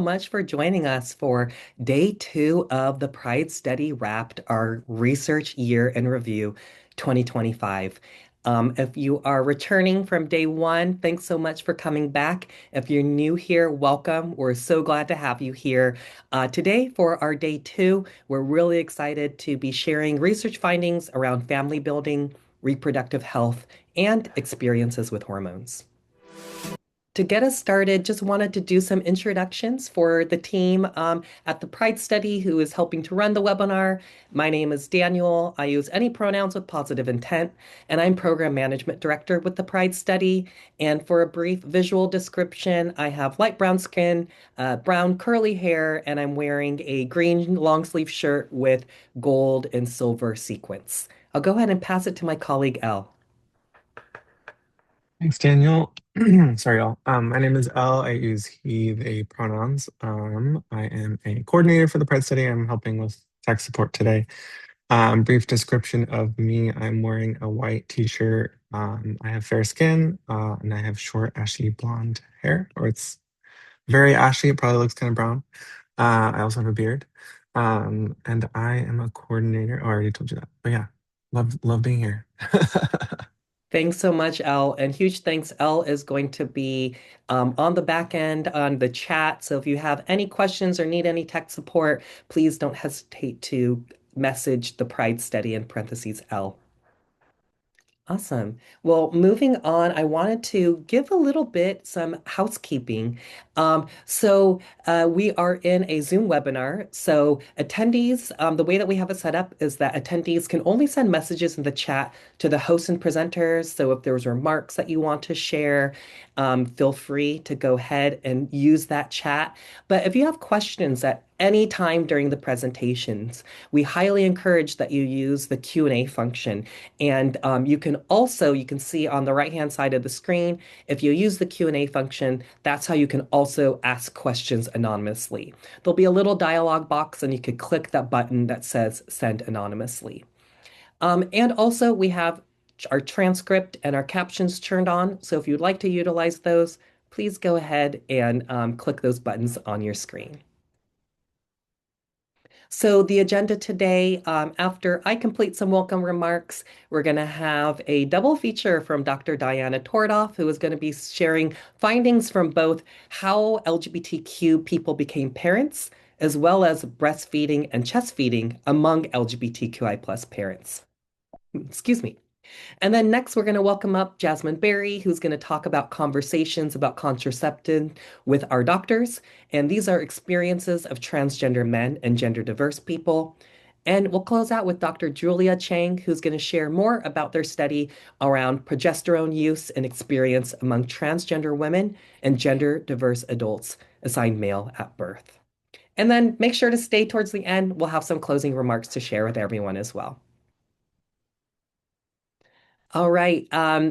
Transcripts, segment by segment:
much for joining us for day two of the Pride Study Wrapped, our research year in review 2025. If you are returning from day one, thanks so much for coming back. If you're new here, welcome. We're so glad to have you here. Today, for our day two, we're really excited to be sharing research findings around family building, reproductive health, and experiences with hormones. To get us started, just wanted to do some introductions for the team at the Pride Study who is helping to run the webinar. My name is Daniel. I use any pronouns with positive intent, and I'm Program Management Director with the Pride Study. And for a brief visual description, I have light brown skin, brown curly hair, and I'm wearing a green long sleeve shirt with gold and silver sequins. I'll go ahead and pass it to my colleague, Elle. Thanks, Daniel. Sorry, y'all. My name is Elle. I use he, they pronouns. I am a coordinator for the Pride Study. I'm helping with tech support today. Brief description of me. I'm wearing a white t-shirt. I have fair skin, and I have short, ashy blonde hair, or it's very ashy. It probably looks kind of brown. I also have a beard. And I am a coordinator. Oh, I already told you that. But yeah, love being here. Thanks so much, Elle. And huge thanks. Elle is going to be on the back end on the chat. So if you have any questions or need any tech support, please don't hesitate to message the Pride Study in parentheses Elle. Awesome. Well, moving on, I wanted to give a little bit some housekeeping. We are in a Zoom webinar. So attendees, the way that we have it set up is that attendees can only send messages in the chat to the hosts and presenters. So if there's remarks that you want to share, feel free to go ahead and use that chat. But if you have questions at any time during the presentations, we highly encourage that you use the Q&A function. And you can see on the right-hand side of the screen, if you use the Q&A function, that's how you can also ask questions anonymously. There'll be a little dialog box and you could click that button that says send anonymously. And also we have our transcript and our captions turned on. So if you'd like to utilize those, please go ahead and click those buttons on your screen. So the agenda today, after I complete some welcome remarks, we're going to have a double feature from Dr. Diana Tordoff, who is going to be sharing findings from both how LGBTQ people became parents, as well as breastfeeding and chest feeding among LGBTQI plus parents. Excuse me. And then next, we're going to welcome up Jasmine Berry, who's going to talk about conversations about contraception with our doctors. And these are experiences of transgender men and gender diverse people. And we'll close out with Dr. Julia Chang, who's going to share more about their study around progesterone use and experience among transgender women and gender diverse adults assigned male at birth. And then make sure to stay towards the end. We'll have some closing remarks to share with everyone as well. All right.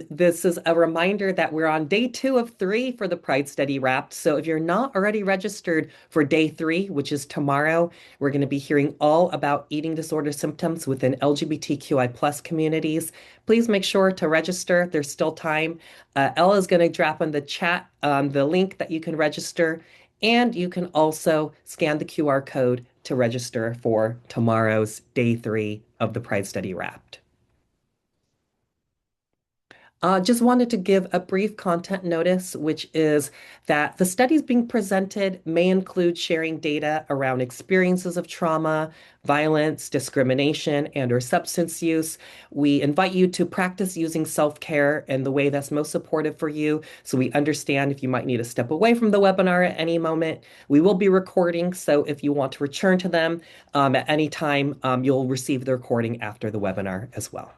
This is a reminder that we're on day two of three for the Pride Study Wrapped. So if you're not already registered for day three, which is tomorrow, we're going to be hearing all about eating disorder symptoms within LGBTQI plus communities. Please make sure to register. There's still time. Ella is going to drop in the chat the link that you can register, and you can also scan the QR code to register for tomorrow's day three of the Pride Study Wrapped. Just wanted to give a brief content notice, which is that the studies being presented may include sharing data around experiences of trauma, violence, discrimination, and/or substance use. We invite you to practice using self-care in the way that's most supportive for you, so we understand if you might need to step away from the webinar at any moment. We will be recording, so if you want to return to them at any time, you'll receive the recording after the webinar as well.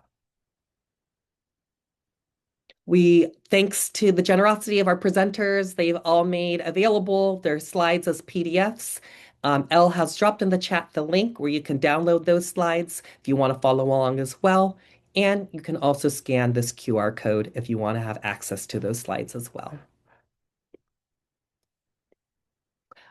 Thanks to the generosity of our presenters, they've all made available their slides as PDFs. Elle has dropped in the chat the link where you can download those slides if you want to follow along as well. And you can also scan this QR code if you want to have access to those slides as well.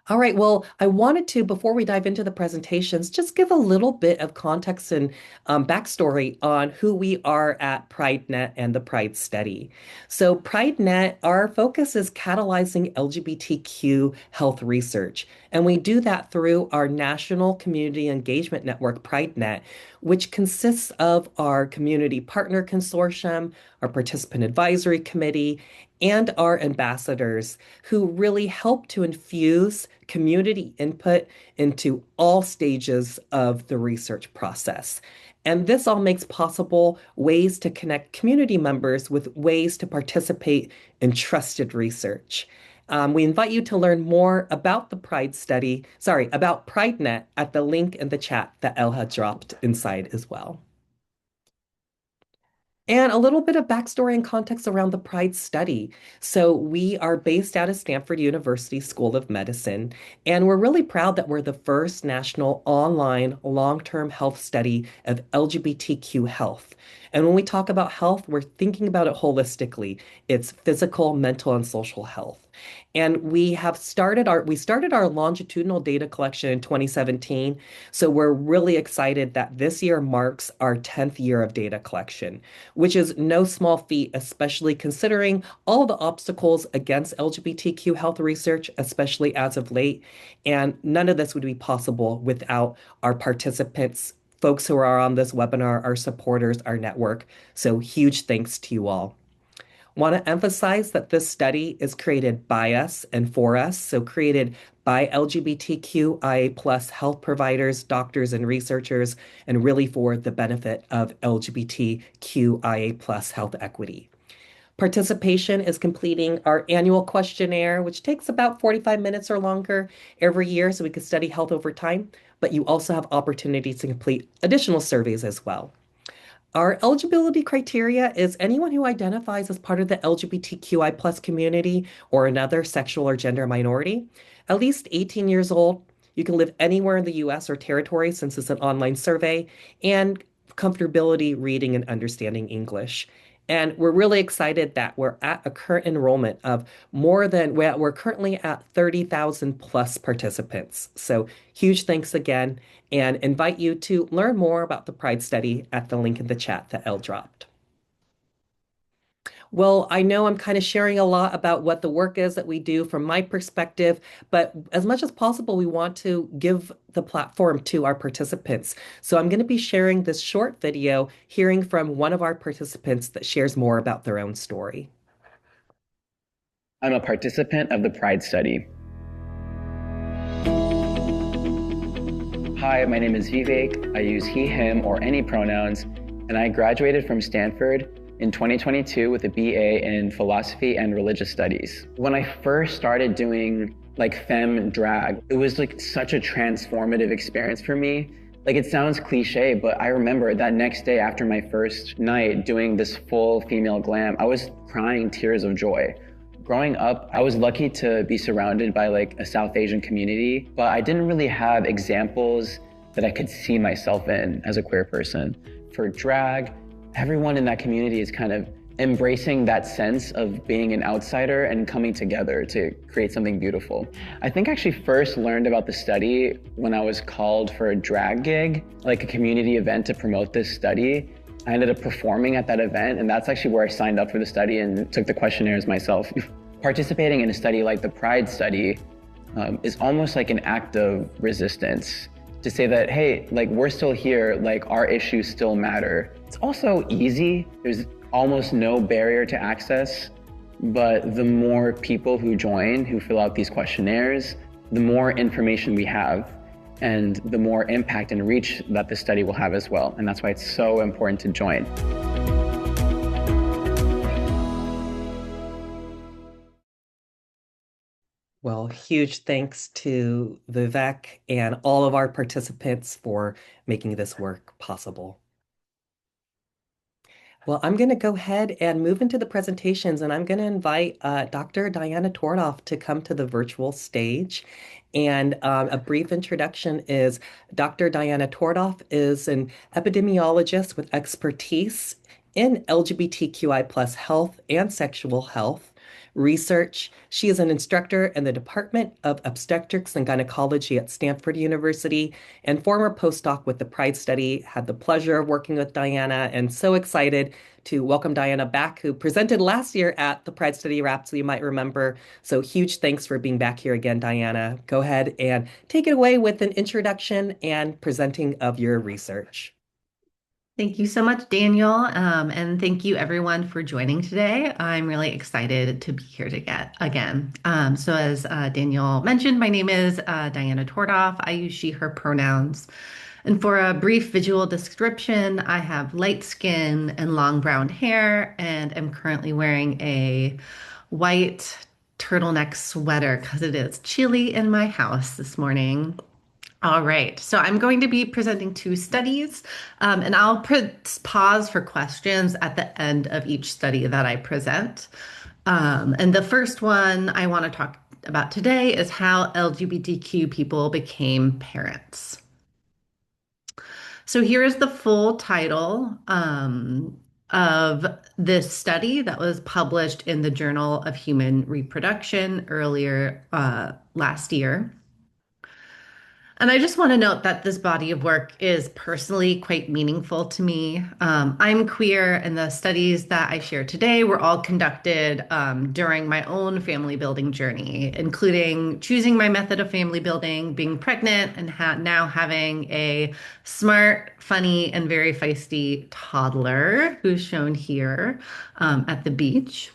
All right. Well, I wanted to, before we dive into the presentations, just give a little bit of context and backstory on who we are at PrideNet and the Pride Study. So, PrideNet, our focus is catalyzing LGBTQ health research. And we do that through our national community engagement network, PrideNet, which consists of our community partner consortium, our participant advisory committee, and our ambassadors who really help to infuse community input into all stages of the research process. And this all makes possible ways to connect community members with ways to participate in trusted research. We invite you to learn more about the Pride study, sorry, about PrideNet at the link in the chat that Elle had dropped inside as well. And a little bit of backstory and context around the Pride study. So, we are based out of Stanford University School of Medicine, and we're really proud that we're the first national online long-term health study of LGBTQ health. And when we talk about health, we're thinking about it holistically. It's physical, mental, and social health. And we started our longitudinal data collection in 2017. So we're really excited that this year marks our 10th year of data collection, which is no small feat, especially considering all the obstacles against LGBTQ health research, especially as of late. And none of this would be possible without our participants, folks who are on this webinar, our supporters, our network. So huge thanks to you all. Want to emphasize that this study is created by us and for us, so created by LGBTQIA plus health providers, doctors, and researchers, and really for the benefit of LGBTQIA plus health equity. Participation is completing our annual questionnaire, which takes about 45 minutes or longer every year so we can study health over time, but you also have opportunities to complete additional surveys as well. Our eligibility criteria is anyone who identifies as part of the LGBTQI plus community or another sexual or gender minority, at least 18 years old. You can live anywhere in the US or territory since it's an online survey, and comfortability reading and understanding English. And we're really excited that we're at a current enrollment of we're currently at 30,000 plus participants. So huge thanks again, and invite you to learn more about the Pride study at the link in the chat that Elle dropped. Well, I know I'm kind of sharing a lot about what the work is that we do from my perspective, but as much as possible, we want to give the platform to our participants. So I'm going to be sharing this short video, hearing from one of our participants that shares more about their own story. I'm a participant of the Pride study. Hi, my name is Vivek. I use he, him, or any pronouns, and I graduated from Stanford in 2022 with a BA in philosophy and religious studies. When I first started doing femme drag, it was such a transformative experience for me. It sounds cliche, but I remember that next day after my first night doing this full female glam, I was crying tears of joy. Growing up, I was lucky to be surrounded by a South Asian community, but I didn't really have examples that I could see myself in as a queer person. For drag, everyone in that community is kind of embracing that sense of being an outsider and coming together to create something beautiful. I think I actually first learned about the study when I was called for a drag gig, a community event to promote this study. I ended up performing at that event, and that's actually where I signed up for the study and took the questionnaires myself. Participating in a study like the Pride study is almost like an act of resistance to say that, hey, we're still here, our issues still matter. It's also easy. There's almost no barrier to access, but the more people who join, who fill out these questionnaires, the more information we have, and the more impact and reach that the study will have as well. And that's why it's so important to join. Well, huge thanks to Vivek and all of our participants for making this work possible. Well, I'm going to go ahead and move into the presentations, and I'm going to invite Dr. Diana Tordoff to come to the virtual stage. And a brief introduction is Dr. Diana Tordoff is an epidemiologist with expertise in LGBTQI plus health and sexual health, research. She is an instructor in the Department of Obstetrics and Gynecology at Stanford University and former postdoc with the Pride Study. Had the pleasure of working with Diana and so excited to welcome Diana back, who presented last year at the Pride Study Wrap, so you might remember. So huge thanks for being back here again, Diana. Go ahead and take it away with an introduction and presenting of your research. Thank you so much, Daniel. And thank you everyone for joining today. I'm really excited to be here to get again. So as Daniel mentioned, my name is Diana Tordoff. I use she, her pronouns. And for a brief visual description, I have light skin and long brown hair, and am currently wearing a white turtleneck sweater because it is chilly in my house this morning. All right, so I'm going to be presenting two studies, and I'll pause for questions at the end of each study that I present. And the first one I want to talk about today is how LGBTQ people became parents. So here is the full title of this study that was published in the Journal of Human Reproduction earlier last year. And I just want to note that this body of work is personally quite meaningful to me. I'm queer, and the studies that I share today were all conducted during my own family building journey, including choosing my method of family building, being pregnant, and now having a smart, funny, and very feisty toddler who's shown here at the beach.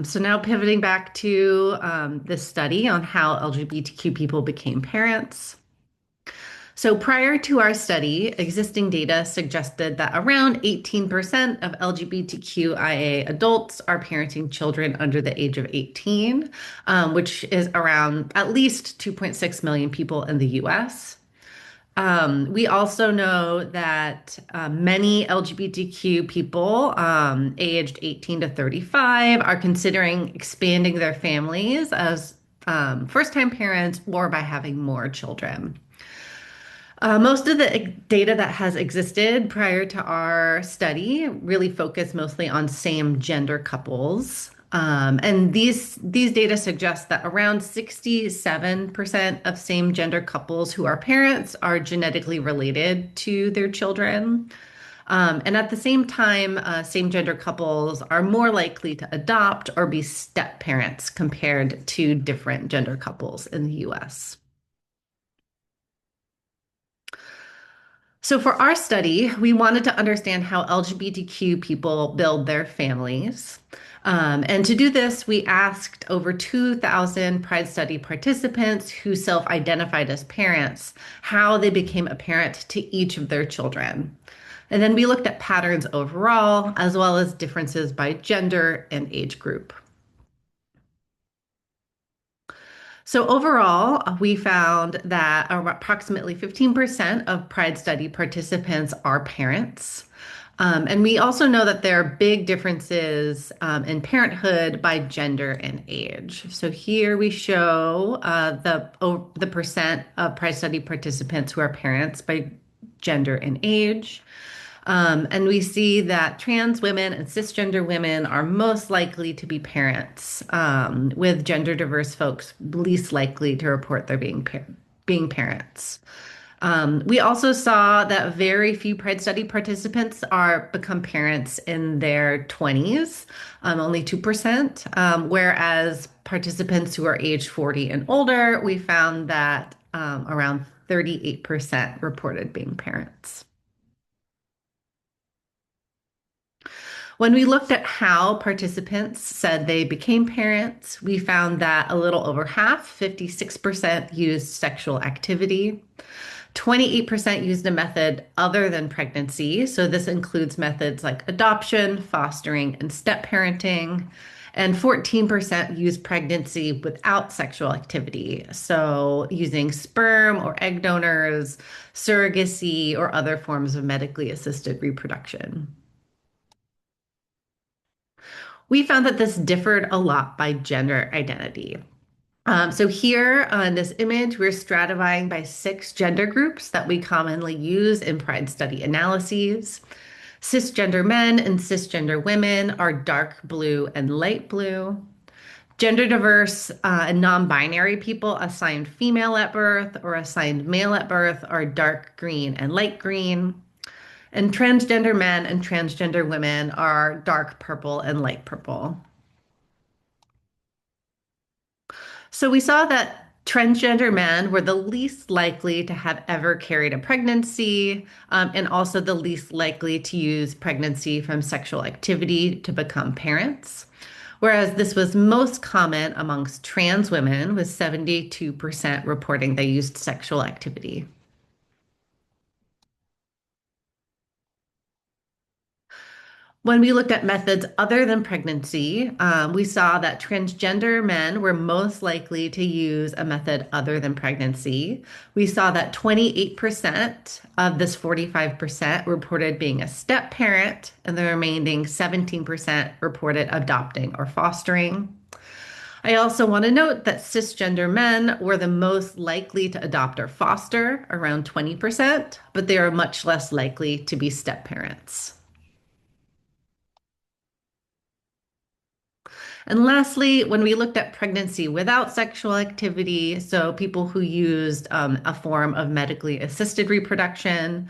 So now pivoting back to this study on how LGBTQ people became parents. So prior to our study, existing data suggested that around 18% of LGBTQIA adults are parenting children under the age of 18, which is around at least 2.6 million people in the US. We also know that many LGBTQ people aged 18 to 35 are considering expanding their families as first-time parents or by having more children. Most of the data that has existed prior to our study really focused mostly on same gender couples. And these data suggest that around 67% of same gender couples who are parents are genetically related to their children. And at the same time, same gender couples are more likely to adopt or be step parents compared to different gender couples in the US. So for our study, we wanted to understand how LGBTQ people build their families. And to do this, we asked over 2,000 Pride Study participants who self-identified as parents how they became a parent to each of their children. And then we looked at patterns overall, as well as differences by gender and age group. So overall, we found that approximately 15% of Pride Study participants are parents. And we also know that there are big differences in parenthood by gender and age. So here we show the percent of Pride Study participants who are parents by gender and age. And we see that trans women and cisgender women are most likely to be parents, with gender diverse folks least likely to report their being parents. We also saw that very few Pride Study participants become parents in their 20s, only 2%, whereas participants who are age 40 and older, we found that around 38% reported being parents. When we looked at how participants said they became parents, we found that a little over half, 56%, used sexual activity. 28% used a method other than pregnancy. So this includes methods like adoption, fostering, and step parenting. And 14% used pregnancy without sexual activity. So using sperm or egg donors, surrogacy, or other forms of medically assisted reproduction. We found that this differed a lot by gender identity. So here on this image, we're stratifying by 6 gender groups that we commonly use in Pride Study analyses. Cisgender men and cisgender women are dark blue and light blue. Gender diverse and non-binary people assigned female at birth or assigned male at birth are dark green and light green. And transgender men and transgender women are dark purple and light purple. So we saw that transgender men were the least likely to have ever carried a pregnancy, and also the least likely to use pregnancy from sexual activity to become parents. Whereas this was most common amongst trans women, with 72% reporting they used sexual activity. When we looked at methods other than pregnancy, we saw that transgender men were most likely to use a method other than pregnancy. We saw that 28% of this 45% reported being a step parent, and the remaining 17% reported adopting or fostering. I also want to note that cisgender men were the most likely to adopt or foster, around 20%, but they are much less likely to be step parents. And lastly, when we looked at pregnancy without sexual activity, so people who used a form of medically assisted reproduction,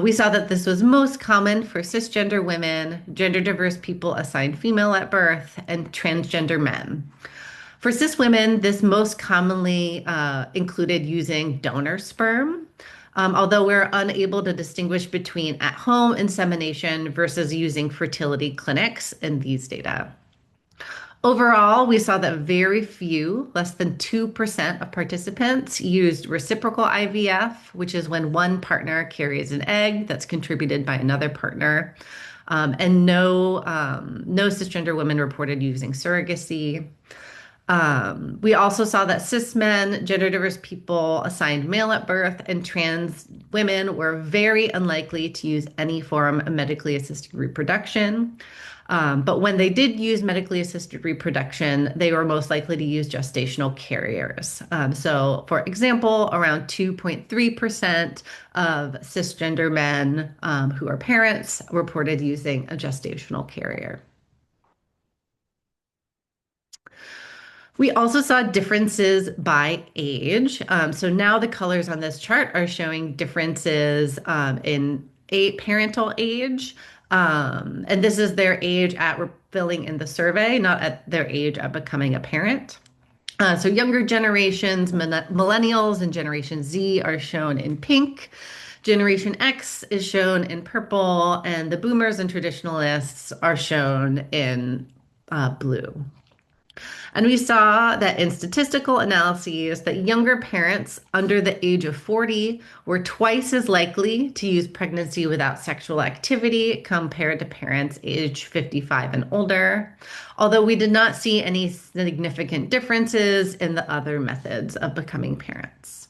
we saw that this was most common for cisgender women, gender diverse people assigned female at birth, and transgender men. For cis women, this most commonly included using donor sperm. Although we're unable to distinguish between at-home insemination versus using fertility clinics in these data. Overall, we saw that very few, less than 2% of participants used reciprocal IVF, which is when one partner carries an egg that's contributed by another partner. And no cisgender women reported using surrogacy. We also saw that cis men, gender diverse people assigned male at birth, and trans women were very unlikely to use any form of medically assisted reproduction. But when they did use medically assisted reproduction, they were most likely to use gestational carriers. So, for example, around 2.3% of cisgender men who are parents reported using a gestational carrier. We also saw differences by age. So now the colors on this chart are showing differences in parental age. And this is their age at filling in the survey, not at their age at becoming a parent. So younger generations, millennials and Generation Z are shown in pink. Generation X is shown in purple, and the boomers and traditionalists are shown in blue. And we saw that in statistical analyses that younger parents under the age of 40 were twice as likely to use pregnancy without sexual activity compared to parents age 55 and older, although we did not see any significant differences in the other methods of becoming parents.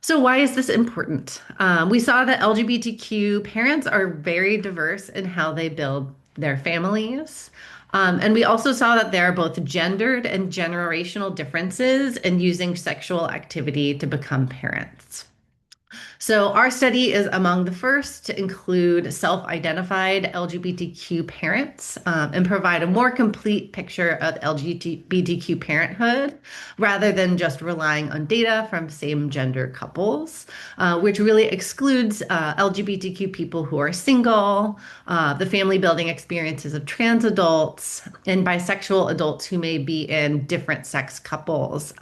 So why is this important? We saw that LGBTQ parents are very diverse in how they build their families. And we also saw that there are both gendered and generational differences in using sexual activity to become parents. So our study is among the first to include self-identified LGBTQ parents and provide a more complete picture of LGBTQ parenthood rather than just relying on data from same-gender couples, which really excludes LGBTQ people who are single, the family building experiences of trans adults, and bisexual adults who may be in different sex couples.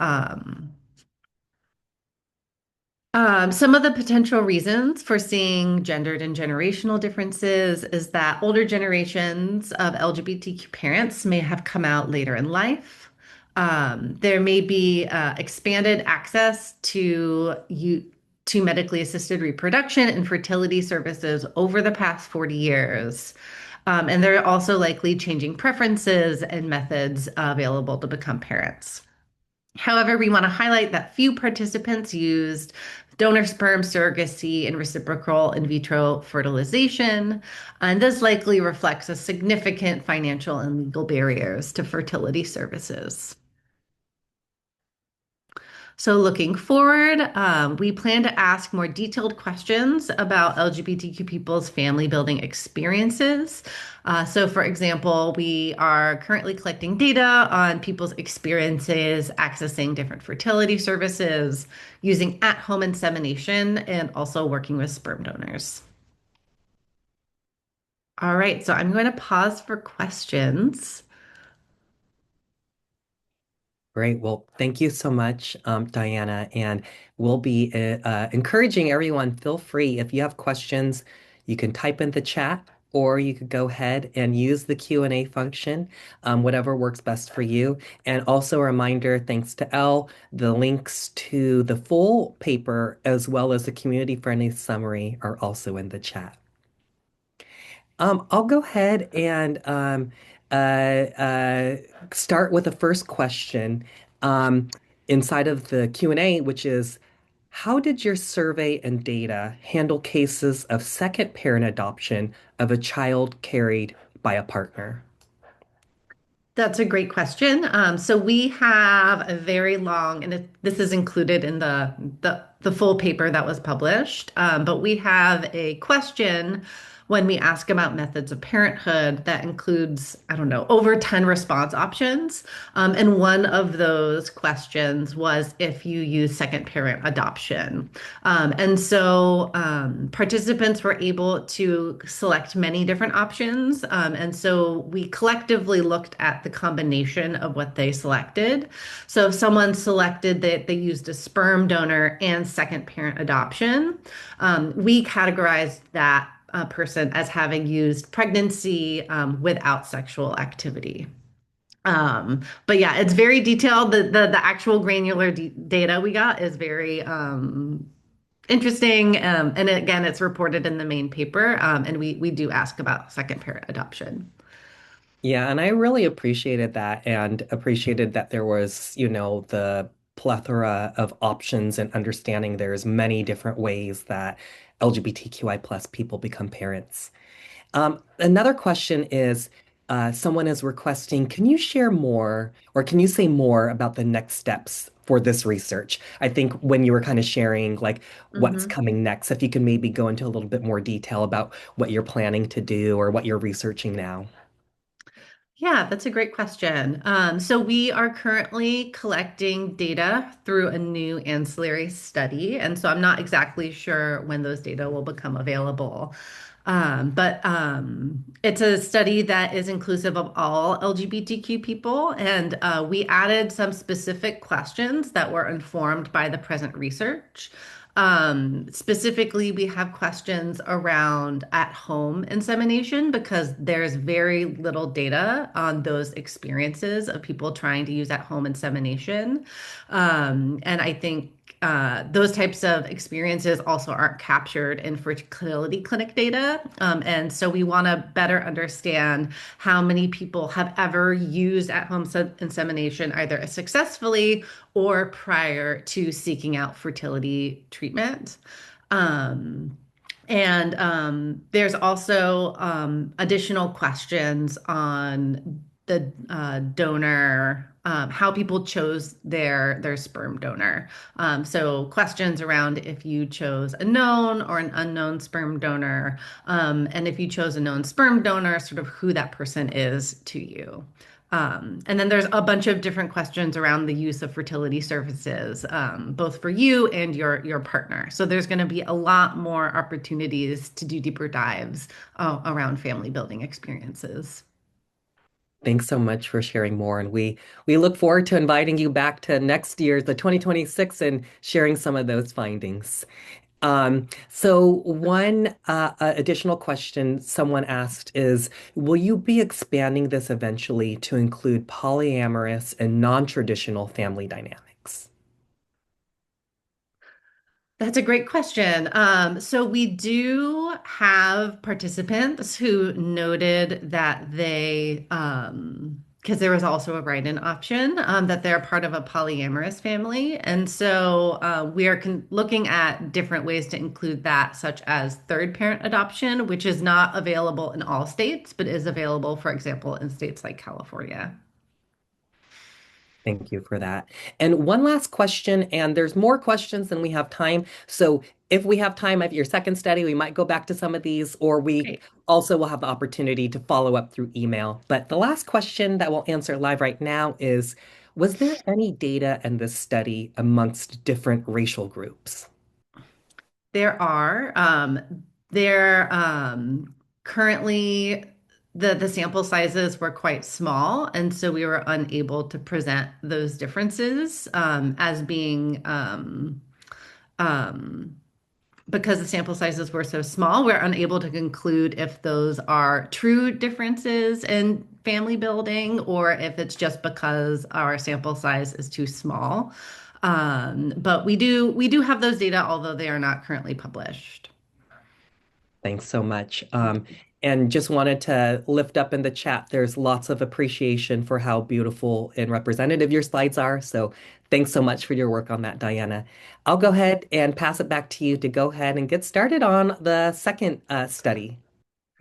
Some of the potential reasons for seeing gendered and generational differences is that older generations of LGBTQ parents may have come out later in life. There may be expanded access to medically assisted reproduction and fertility services over the past 40 years. And there are also likely changing preferences and methods available to become parents. However, we want to highlight that few participants used donor sperm surrogacy and reciprocal in vitro fertilization, and this likely reflects a significant financial and legal barriers to fertility services. So, looking forward, we plan to ask more detailed questions about LGBTQ people's family building experiences. So, for example, we are currently collecting data on people's experiences accessing different fertility services, using at-home insemination, and also working with sperm donors. All right, so I'm going to pause for questions. Great. Well, thank you so much, Diana. And we'll be encouraging everyone, feel free. If you have questions, you can type in the chat or you could go ahead and use the Q&A function, whatever works best for you. And also a reminder, thanks to Elle, the links to the full paper as well as the community-friendly summary are also in the chat. I'll go ahead and uh, uh, start with the first question um, inside of the Q&A, which is, how did your survey and data handle cases of second parent adoption of a child carried by a partner? That's a great question. So we have a very long, and this is included in the full paper that was published. But we have a question when we ask about methods of parenthood that includes, I don't know, over 10 response options. And one of those questions was if you use second parent adoption. Participants were able to select many different options. And so we collectively looked at the combination of what they selected. So if someone selected that they used a sperm donor and second parent adoption, we categorized that person as having used pregnancy without sexual activity. But yeah, it's very detailed. The actual granular data we got is very interesting. And again, it's reported in the main paper. And we do ask about second parent adoption. Yeah, and I really appreciated that and appreciated that there was, the plethora of options and understanding there's many different ways that LGBTQI plus people become parents. Another question is someone is requesting, can you share more or can you say more about the next steps for this research? I think when you were kind of sharing like what's Mhm. coming next, if you can maybe go into a little bit more detail about what you're planning to do or what you're researching now. Yeah, that's a great question. So we are currently collecting data through a new ancillary study, and so I'm not exactly sure when those data will become available. But it's a study that is inclusive of all LGBTQ people, and we added some specific questions that were informed by the present research. Specifically, we have questions around at-home insemination because there's very little data on those experiences of people trying to use at-home insemination. And I think those types of experiences also aren't captured in fertility clinic data. And so we want to better understand how many people have ever used at-home insemination either successfully or prior to seeking out fertility treatment. Um, and there's also additional questions on the donor, how people chose their sperm donor. So questions around if you chose a known or an unknown sperm donor, and if you chose a known sperm donor, sort of who that person is to you. And then there's a bunch of different questions around the use of fertility services, both for you and your partner. So there's going to be a lot more opportunities to do deeper dives around family building experiences. Thanks so much for sharing more. And we look forward to inviting you back to next year's, the 2026, and sharing some of those findings. So one additional question someone asked is, will you be expanding this eventually to include polyamorous and non-traditional family dynamics? That's a great question. So we do have participants who noted that because there was also a write-in option, that they're part of a polyamorous family. And so we are looking at different ways to include that, such as third parent adoption, which is not available in all states, but is available, for example, in states like California. Thank you for that. And one last question, and there's more questions than we have time. So if we have time at your second study, we might go back to some of these, or we Great. also will have the opportunity to follow up through email. But the last question that we'll answer live right now is, was there any data in this study amongst different racial groups? There are. There currently the sample sizes were quite small, and so we were unable to present those differences as being um, because the sample sizes were so small, we're unable to conclude if those are true differences in family building or if it's just because our sample size is too small. But we do have those data, although they are not currently published. Thanks so much. And just wanted to lift up in the chat, there's lots of appreciation for how beautiful and representative your slides are. So thanks so much for your work on that, Diana. I'll go ahead and pass it back to you to go ahead and get started on the second study.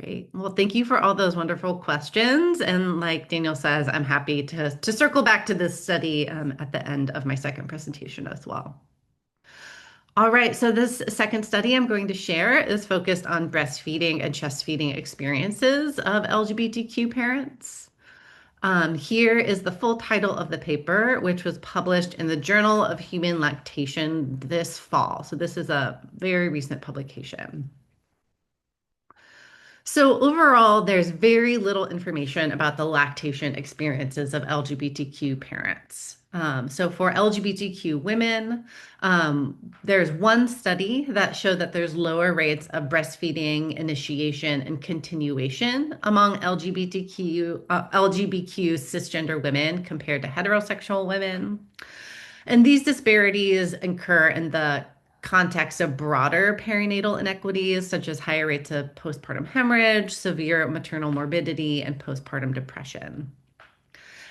Great. Well, thank you for all those wonderful questions. And like Daniel says, I'm happy to circle back to this study at the end of my second presentation as well. All right, so this second study I'm going to share is focused on breastfeeding and chest feeding experiences of LGBTQ parents. Here is the full title of the paper, which was published in the Journal of Human Lactation this fall. So this is a very recent publication. So overall, there's very little information about the lactation experiences of LGBTQ parents. So for LGBTQ women, there's one study that showed that there's lower rates of breastfeeding initiation and continuation among LGBTQ cisgender women compared to heterosexual women. And these disparities occur in the context of broader perinatal inequities, such as higher rates of postpartum hemorrhage, severe maternal morbidity, and postpartum depression.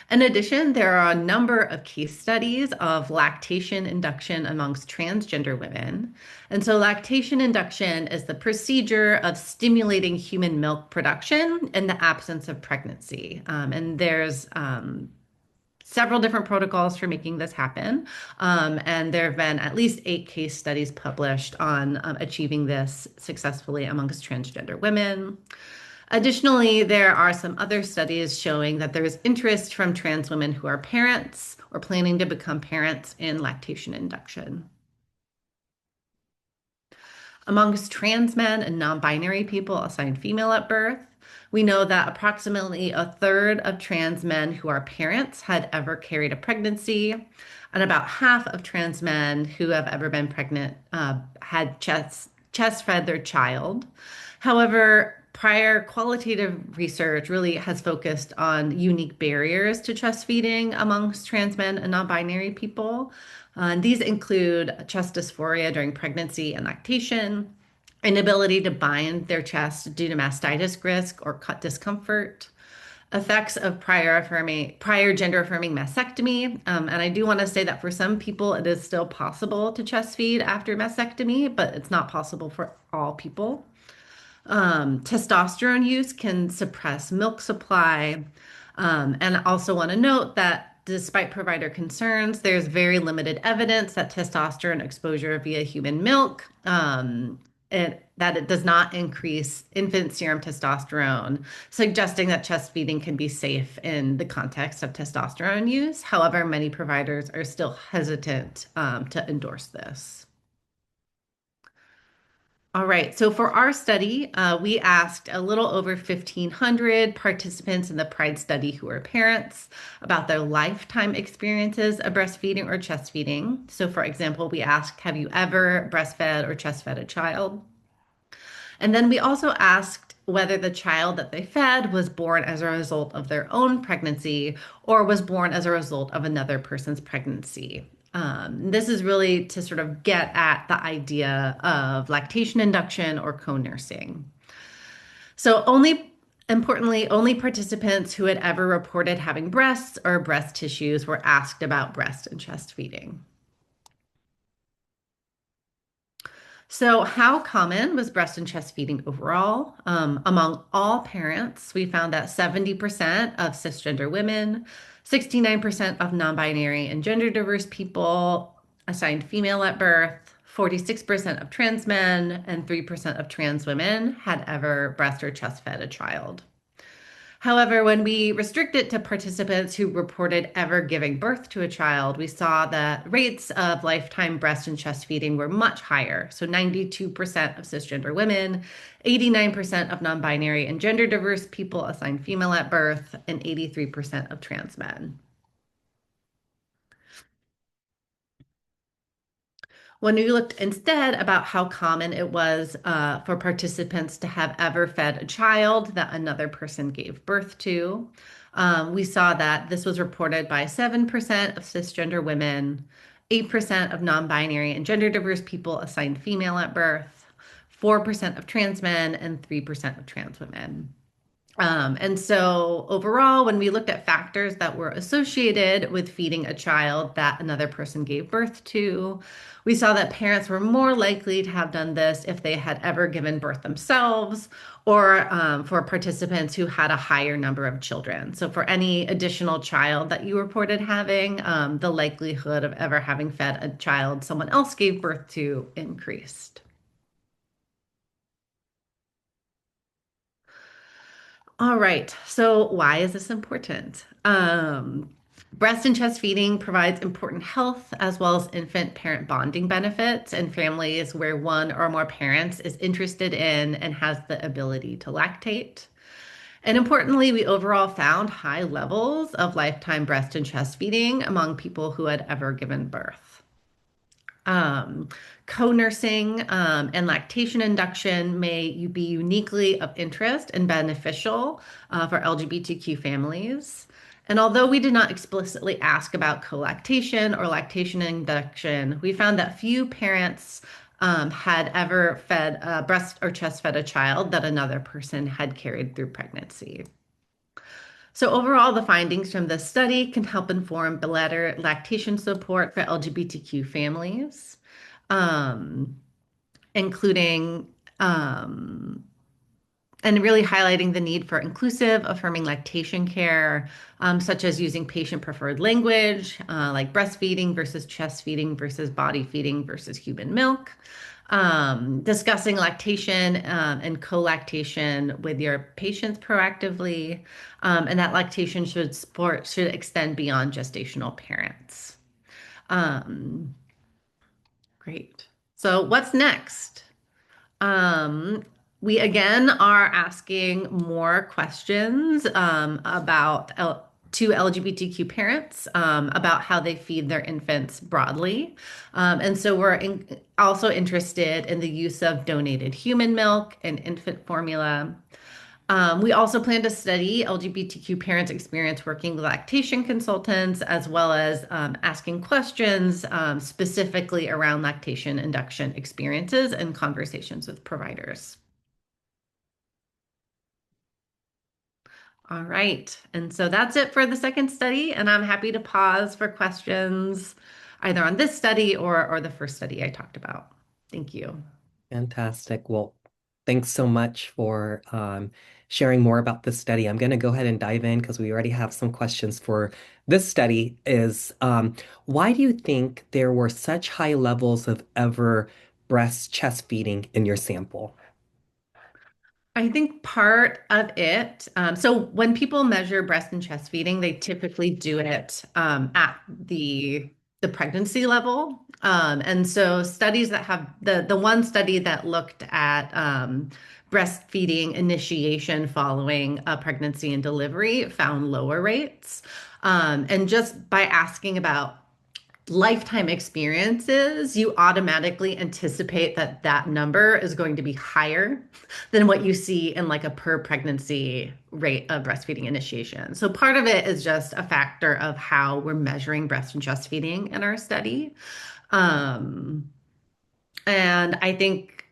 In addition, there are a number of case studies of lactation induction amongst transgender women. And so, lactation induction is the procedure of stimulating human milk production in the absence of pregnancy. And there's several different protocols for making this happen. And there have been at least 8 case studies published on achieving this successfully amongst transgender women. Additionally, there are some other studies showing that there is interest from trans women who are parents or planning to become parents in lactation induction. Amongst trans men and non-binary people assigned female at birth, we know that approximately a third of trans men who are parents had ever carried a pregnancy, and about half of trans men who have ever been pregnant had chest fed their child. However, prior qualitative research really has focused on unique barriers to chest feeding amongst trans men and non-binary people. And these include chest dysphoria during pregnancy and lactation, inability to bind their chest due to mastitis risk or cut discomfort, effects of prior gender affirming mastectomy. And I do want to say that for some people, it is still possible to chest feed after mastectomy, but it's not possible for all people. Testosterone use can suppress milk supply. And I also want to note that despite provider concerns, there's very limited evidence that testosterone exposure via human milk that it does not increase infant serum testosterone, suggesting that chest feeding can be safe in the context of testosterone use. However, many providers are still hesitant to endorse this. All right, so for our study, we asked a little over 1,500 participants in the PRIDE study who are parents about their lifetime experiences of breastfeeding or chest feeding. So for example, we asked, have you ever breastfed or chest fed a child? And then we also asked whether the child that they fed was born as a result of their own pregnancy or was born as a result of another person's pregnancy. This is really to sort of get at the idea of lactation induction or co-nursing. So importantly, only participants who had ever reported having breasts or breast tissues were asked about breast and chest feeding. So, how common was breast and chest feeding overall? Among all parents, we found that 70% of cisgender women, 69% of non-binary and gender diverse people assigned female at birth. 46% of trans men and 3% of trans women had ever breast or chest fed a child. However, when we restrict it to participants who reported ever giving birth to a child, we saw that rates of lifetime breast and chest feeding were much higher. So 92% of cisgender women, 89% of non-binary and gender diverse people assigned female at birth, and 83% of trans men. When we looked instead about how common it was for participants to have ever fed a child that another person gave birth to, we saw that this was reported by 7% of cisgender women, 8% of non-binary and gender diverse people assigned female at birth, 4% of trans men, and 3% of trans women. And so overall, when we looked at factors that were associated with feeding a child that another person gave birth to, we saw that parents were more likely to have done this if they had ever given birth themselves or for participants who had a higher number of children. So for any additional child that you reported having, the likelihood of ever having fed a child someone else gave birth to increased. All right. So why is this important? Breast and chest feeding provides important health as well as infant parent bonding benefits in families where one or more parents is interested in and has the ability to lactate. And importantly, we overall found high levels of lifetime breast and chest feeding among people who had ever given birth. Um, Co-nursing and lactation induction may be uniquely of interest and beneficial for LGBTQ families. And although we did not explicitly ask about co-lactation or lactation induction, we found that few parents had ever fed breast or chest fed a child that another person had carried through pregnancy. So overall, the findings from this study can help inform better lactation support for LGBTQ families, um, including and really highlighting the need for inclusive, affirming lactation care, such as using patient-preferred language, like breastfeeding versus chest feeding versus body feeding versus human milk. Discussing lactation and co-lactation with your patients proactively, and that lactation should extend beyond gestational parents. Um, Great. So what's next? Um, we again are asking more questions to LGBTQ parents about how they feed their infants broadly. And so also interested in the use of donated human milk and infant formula. We also plan to study LGBTQ parents' experience working with lactation consultants, as well as asking questions specifically around lactation induction experiences and conversations with providers. All right. And so that's it for the second study. And I'm happy to pause for questions either on this study or the first study I talked about. Thank you. Fantastic. Well, thanks so much for sharing more about this study. I'm going to go ahead and dive in because we already have some questions for this study is why do you think there were such high levels of ever breast chest feeding in your sample? I think part of it, so when people measure breast and chest feeding, they typically do it at the pregnancy level. And so studies that have the one study that looked at breastfeeding initiation following a pregnancy and delivery found lower rates. And just by asking about lifetime experiences, you automatically anticipate that that number is going to be higher than what you see in like a per pregnancy rate of breastfeeding initiation. So part of it is just a factor of how we're measuring breast and chest feeding in our study. Um, and I think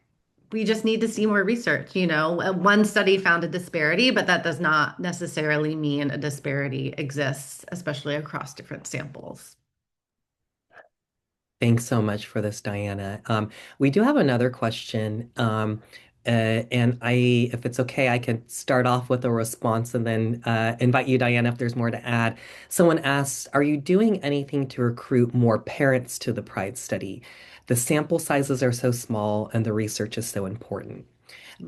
we just need to see more research. One study found a disparity, but that does not necessarily mean a disparity exists, especially across different samples. Thanks so much for this, Diana. We do have another question, And if it's okay, I can start off with a response and then invite you, Diana, if there's more to add. Someone asked, are you doing anything to recruit more parents to the Pride study? The sample sizes are so small and the research is so important.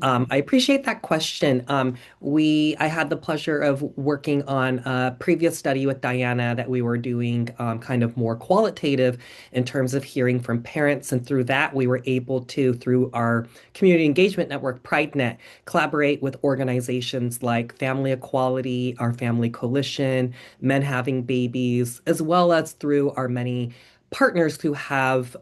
I appreciate that question. I had the pleasure of working on a previous study with Diana that we were doing kind of more qualitative in terms of hearing from parents. And through that, we were able to, through our community engagement network, PrideNet, collaborate with organizations like Family Equality, our Family Coalition, Men Having Babies, as well as through our many partners who have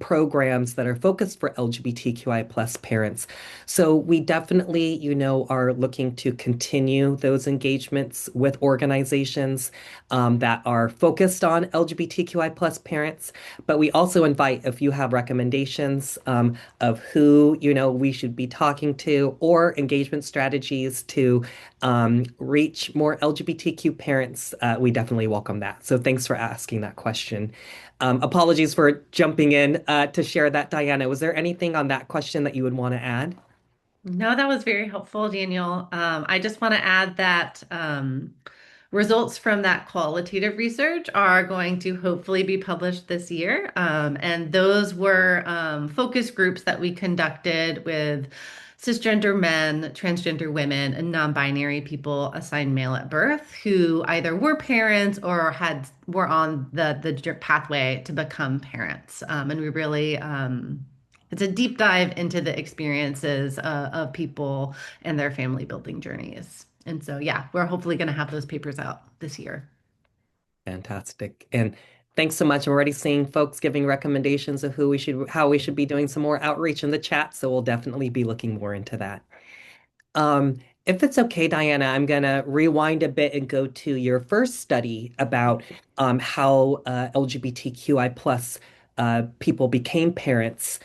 programs that are focused for LGBTQI plus parents. So we definitely, are looking to continue those engagements with organizations that are focused on LGBTQI plus parents. But we also invite if you have recommendations of who, we should be talking to or engagement strategies to reach more LGBTQ parents, we definitely welcome that. So thanks for asking that question. Apologies for jumping in to share that, Diana. Was there anything on that question that you would want to add? No, that was very helpful, Daniel. I just want to add that results from that qualitative research are going to hopefully be published this year. And those were focus groups that we conducted with cisgender men, transgender women, and non-binary people assigned male at birth who either were parents or were on the pathway to become parents. And we really it's a deep dive into the experiences of people and their family building journeys. And so, yeah, we're hopefully going to have those papers out this year. Fantastic. And thanks so much. I'm already seeing folks giving recommendations of how we should be doing some more outreach in the chat. So we'll definitely be looking more into that. If it's okay, Diana, I'm gonna rewind a bit and go to your first study about how LGBTQI plus people became parents.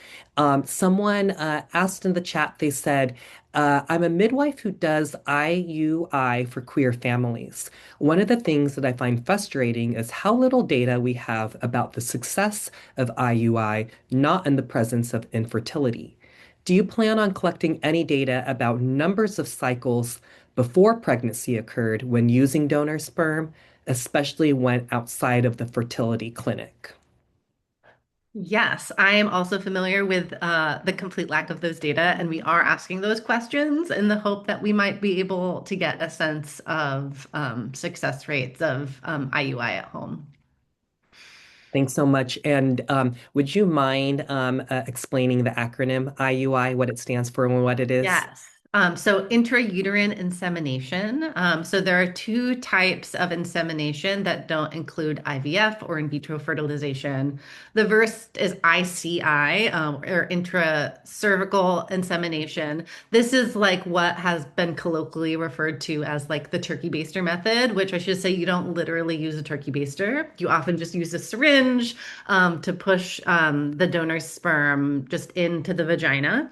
Someone asked in the chat, they said, I'm a midwife who does IUI for queer families. One of the things that I find frustrating is how little data we have about the success of IUI, not in the presence of infertility. Do you plan on collecting any data about numbers of cycles before pregnancy occurred when using donor sperm, especially when outside of the fertility clinic? Yes, I am also familiar with the complete lack of those data, and we are asking those questions in the hope that we might be able to get a sense of success rates of IUI at home. Thanks so much. And would you mind explaining the acronym IUI, what it stands for and what it is? Yes. So intrauterine insemination. So there are two types of insemination that don't include IVF or in vitro fertilization. The first is ICI, or intracervical insemination. This is like what has been colloquially referred to as like the turkey baster method, which I should say you don't literally use a turkey baster. You often just use a syringe to push the donor's sperm just into the vagina.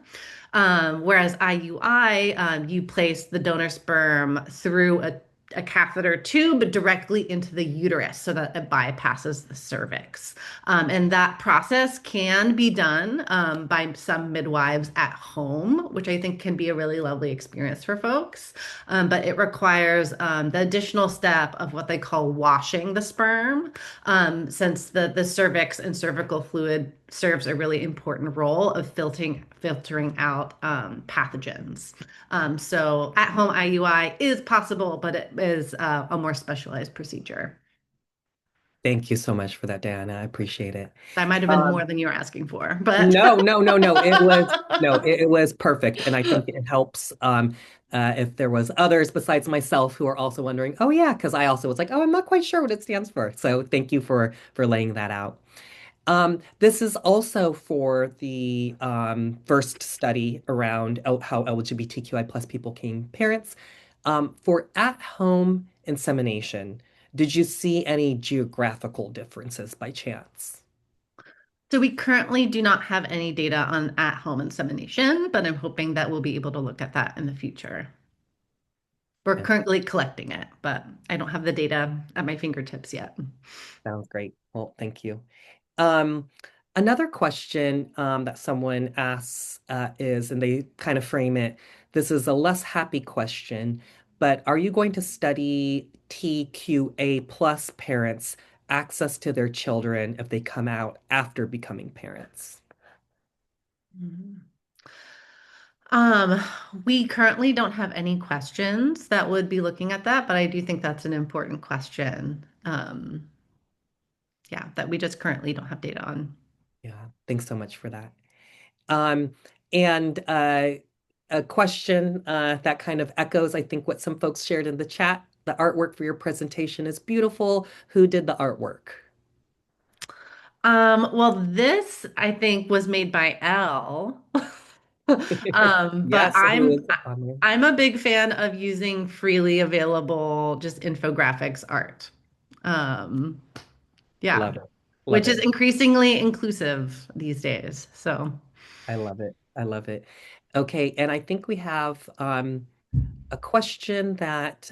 Whereas IUI, you place the donor sperm through a catheter tube directly into the uterus so that it bypasses the cervix. And that process can be done by some midwives at home, which I think can be a really lovely experience for folks. But it requires the additional step of what they call washing the sperm, since the cervix and cervical fluid serves a really important role of filtering out pathogens. So at-home IUI is possible, but it is a more specialized procedure. Thank you so much for that, Diana. I appreciate it. That might have been more than you were asking for, but No, no, no, no. It was perfect, and I think it helps if there was others besides myself who are also wondering. Oh yeah, because I also was like, oh, I'm not quite sure what it stands for. So thank you for laying that out. This is also for the first study around how LGBTQI plus people became parents. For at-home insemination, did you see any geographical differences by chance? so we currently do not have any data on at-home insemination, but I'm hoping that we'll be able to look at that in the future. We're Yeah, currently collecting it, but I don't have the data at my fingertips yet. sounds great. Well, thank you. Um, Another question that someone asks is, and they kind of frame it, this is a less happy question, but are you going to study TQA plus parents access to their children if they come out after becoming parents? Mhm. Um, we currently don't have any questions that would be looking at that, but I do think that's an important question. Yeah, that we just currently don't have data on. Yeah, thanks so much for that. Um, and a question that kind of echoes, I think, what some folks shared in the chat. The artwork for your presentation is beautiful. Who did the artwork? Well, this I think was made by Elle. But Yes, who is on there? I'm a big fan of using freely available just infographics art. Um, yeah, Love it. Love which is it. increasingly inclusive these days. So I love it. I love it. Okay, and I think we have a question that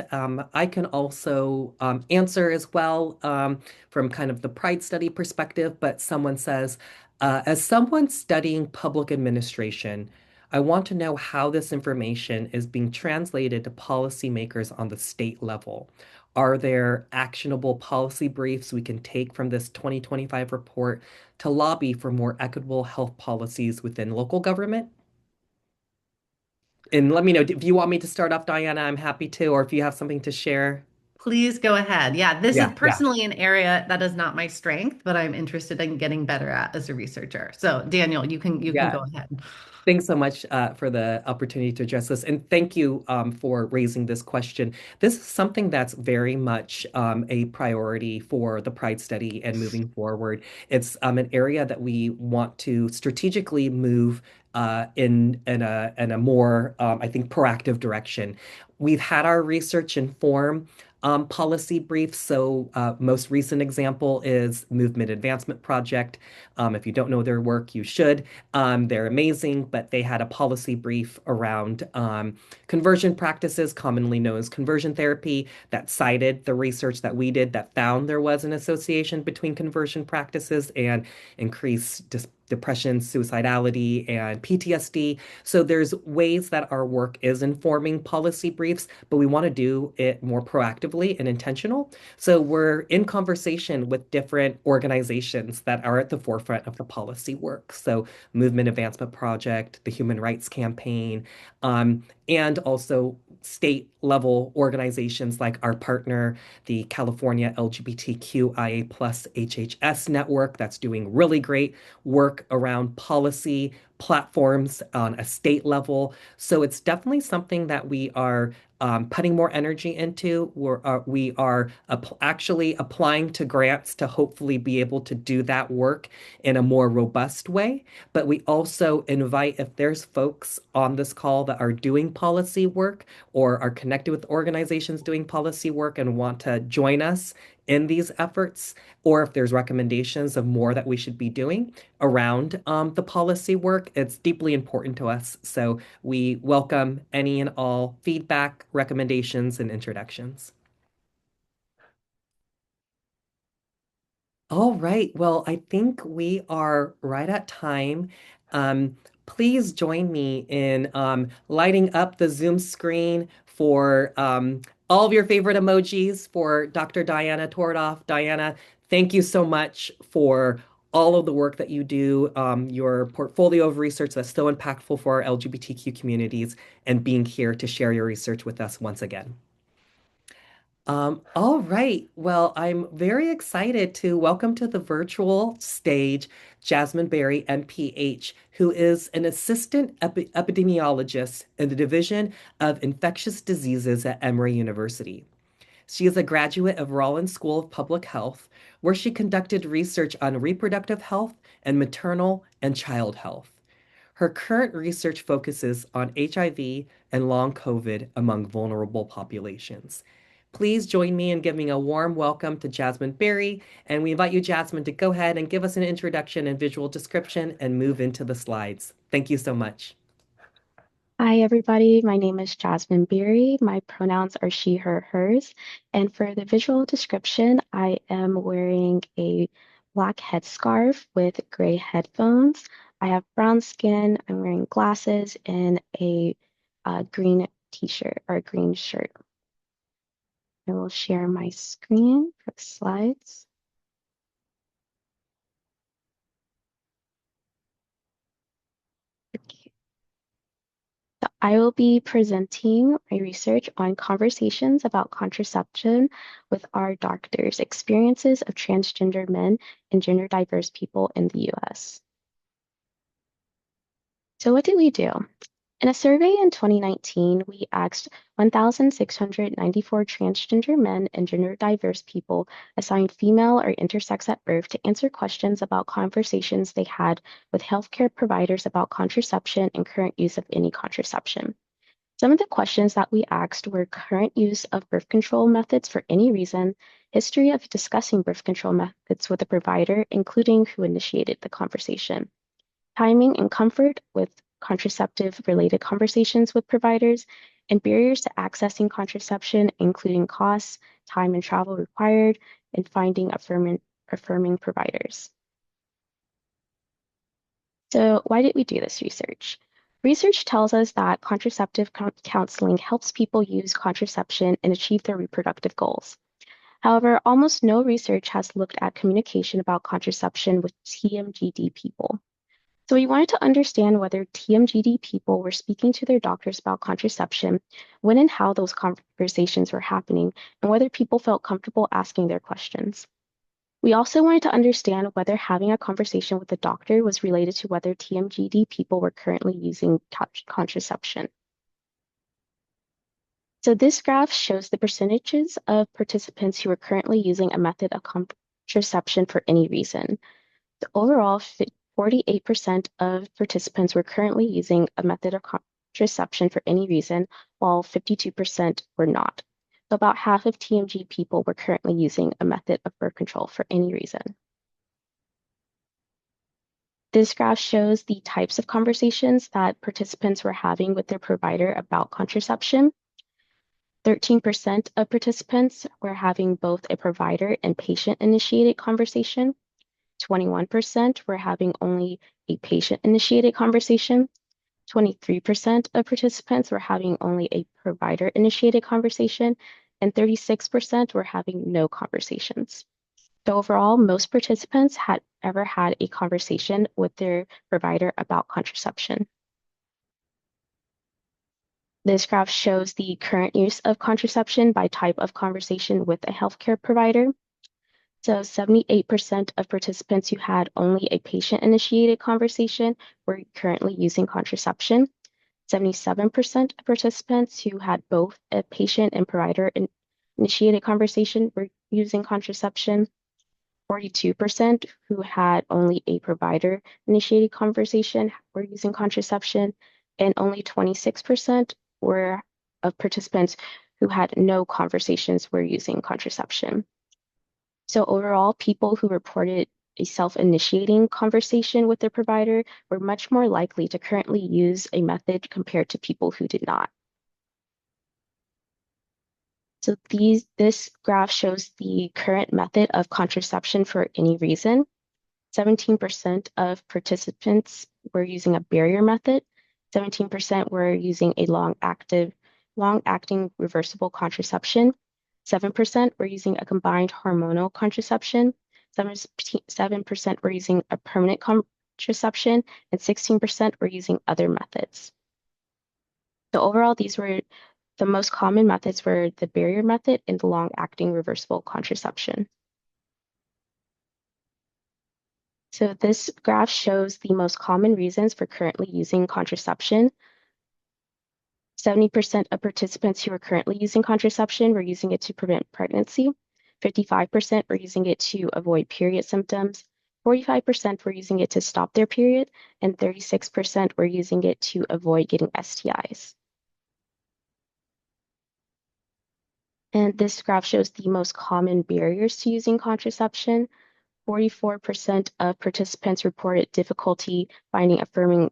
I can also answer as well from kind of the Pride study perspective. But someone says, as someone studying public administration, I want to know how this information is being translated to policymakers on the state level. Are there actionable policy briefs we can take from this 2025 report to lobby for more equitable health policies within local government? And let me know if you want me to start off, Diana, I'm happy to, or if you have something to share. please go ahead. Yeah, this is Yeah. personally an area that is not my strength, but I'm interested in getting better at as a researcher. So Daniel, you can Yeah. go ahead. Thanks so much for the opportunity to address this. And thank you for raising this question. This is something that's very much a priority for the Pride study and moving forward. It's an area that we want to strategically move in a more, I think, proactive direction. We've had our research inform policy briefs. So, most recent example is Movement Advancement Project. If you don't know their work, you should. They're amazing, but they had a policy brief around conversion practices, commonly known as conversion therapy, that cited the research that we did that found there was an association between conversion practices and increased depression, suicidality, and PTSD. So there's ways that our work is informing policy briefs, but we want to do it more proactively and intentional. So we're in conversation with different organizations that are at the forefront of the policy work. So Movement Advancement Project, the Human Rights Campaign, and also state level organizations like our partner, the California LGBTQIA plus HHS network, that's doing really great work around policy platforms on a state level. So it's definitely something that we are putting more energy into. We are actually applying to grants to hopefully be able to do that work in a more robust way. But we also invite, if there's folks on this call that are doing policy work or are connected with organizations doing policy work and want to join us in these efforts, or if there's recommendations of more that we should be doing around the policy work, it's deeply important to us. So we welcome any and all feedback, recommendations, and introductions. All right. Well, I think we are right at time. Um, Please join me in lighting up the Zoom screen for all of your favorite emojis for Dr. Diana Tordoff. Diana, thank you so much for all of the work that you do, your portfolio of research that's so impactful for our LGBTQ communities, and being here to share your research with us once again. All right. Well, I'm very excited to welcome to the virtual stage Jasmine Berry, MPH, who is an assistant epidemiologist in the Division of Infectious Diseases at Emory University. She is a graduate of Rollins School of Public Health, where she conducted research on reproductive health and maternal and child health. Her current research focuses on HIV and long COVID among vulnerable populations. Please join me in giving a warm welcome to Jasmine Berry, and we invite you, Jasmine, to go ahead and give us an introduction and visual description and move into the slides. Thank you so much. Hi, everybody. My name is Jasmine Beery. My pronouns are she, her, hers. And for the visual description, I am wearing a black headscarf with gray headphones. I have brown skin. I'm wearing glasses and a green t-shirt or a green shirt. I will share my screen for the slides. Okay. So I will be presenting my research on conversations about contraception with our doctors, experiences of transgender men and gender diverse people in the US. So what did we do? In a survey in 2019, we asked 1,694 transgender men and gender diverse people assigned female or intersex at birth to answer questions about conversations they had with healthcare providers about contraception and current use of any contraception. Some of the questions that we asked were current use of birth control methods for any reason, history of discussing birth control methods with a provider, including who initiated the conversation, timing and comfort with contraceptive-related conversations with providers, and barriers to accessing contraception, including costs, time and travel required, and finding affirming providers. So why did we do this research? Research tells us that contraceptive counseling helps people use contraception and achieve their reproductive goals. However, almost no research has looked at communication about contraception with TMGD people. So we wanted to understand whether TMGD people were speaking to their doctors about contraception, when and how those conversations were happening, and whether people felt comfortable asking their questions. We also wanted to understand whether having a conversation with a doctor was related to whether TMGD people were currently using contraception. So this graph shows the percentages of participants who are currently using a method of contraception for any reason. So overall, 48% of participants were currently using a method of contraception for any reason, while 52% were not. So about half of TMG people were currently using a method of birth control for any reason. This graph shows the types of conversations that participants were having with their provider about contraception. 13% of participants were having both a provider and patient-initiated conversation. 21% were having only a patient-initiated conversation. 23% of participants were having only a provider-initiated conversation, and 36% were having no conversations. So overall, most participants had ever had a conversation with their provider about contraception. This graph shows the current use of contraception by type of conversation with a healthcare provider. So 78% of participants who had only a patient-initiated conversation were currently using contraception. 77% of participants who had both a patient and provider-initiated conversation were using contraception. 42% who had only a provider-initiated conversation were using contraception, and only 26% were of participants who had no conversations were using contraception. So overall, people who reported a self-initiating conversation with their provider were much more likely to currently use a method compared to people who did not. So this graph shows the current method of contraception for any reason. 17% of participants were using a barrier method. 17% were using a long-acting reversible contraception. 7% were using a combined hormonal contraception. 7% were using a permanent contraception, and 16% were using other methods. So overall, the most common methods were the barrier method and the long-acting reversible contraception. So this graph shows the most common reasons for currently using contraception. 70% of participants who are currently using contraception were using it to prevent pregnancy. 55% were using it to avoid period symptoms. 45% were using it to stop their period, and 36% were using it to avoid getting STIs. And this graph shows the most common barriers to using contraception. 44% of participants reported difficulty finding affirming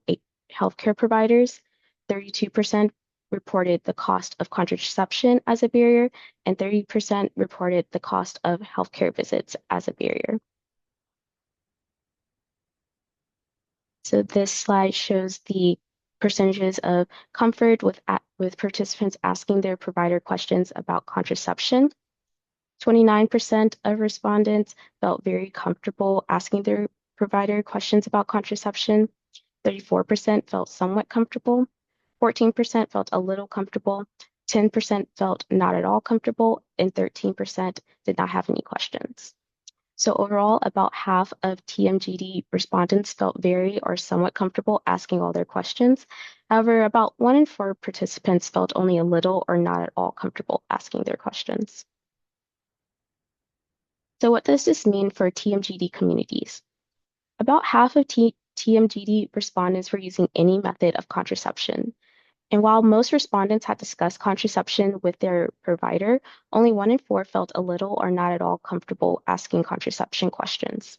healthcare providers. 32% reported the cost of contraception as a barrier, and 30% reported the cost of healthcare visits as a barrier. So this slide shows the percentages of comfort with participants asking their provider questions about contraception. 29% of respondents felt very comfortable asking their provider questions about contraception. 34% felt somewhat comfortable. 14% felt a little comfortable. 10% felt not at all comfortable, and 13% did not have any questions. So overall, about half of TMGD respondents felt very or somewhat comfortable asking all their questions. However, about 1 in 4 participants felt only a little or not at all comfortable asking their questions. So what does this mean for TMGD communities? About half of TMGD respondents were using any method of contraception. And while most respondents had discussed contraception with their provider, only 1 in 4 felt a little or not at all comfortable asking contraception questions.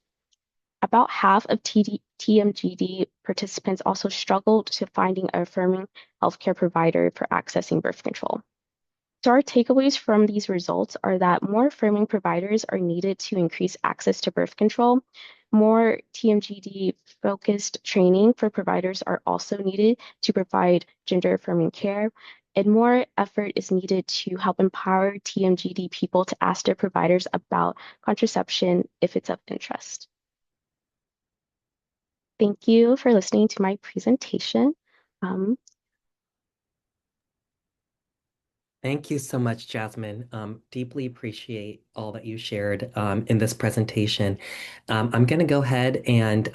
About half of TMGD participants also struggled to finding a affirming healthcare provider for accessing birth control. So our takeaways from these results are that more affirming providers are needed to increase access to birth control. More TMGD-focused training for providers are also needed to provide gender-affirming care, and more effort is needed to help empower TMGD people to ask their providers about contraception if it's of interest. Thank you for listening to my presentation. Thank you so much, Jasmine. Deeply appreciate all that you shared in this presentation. I'm going to go ahead and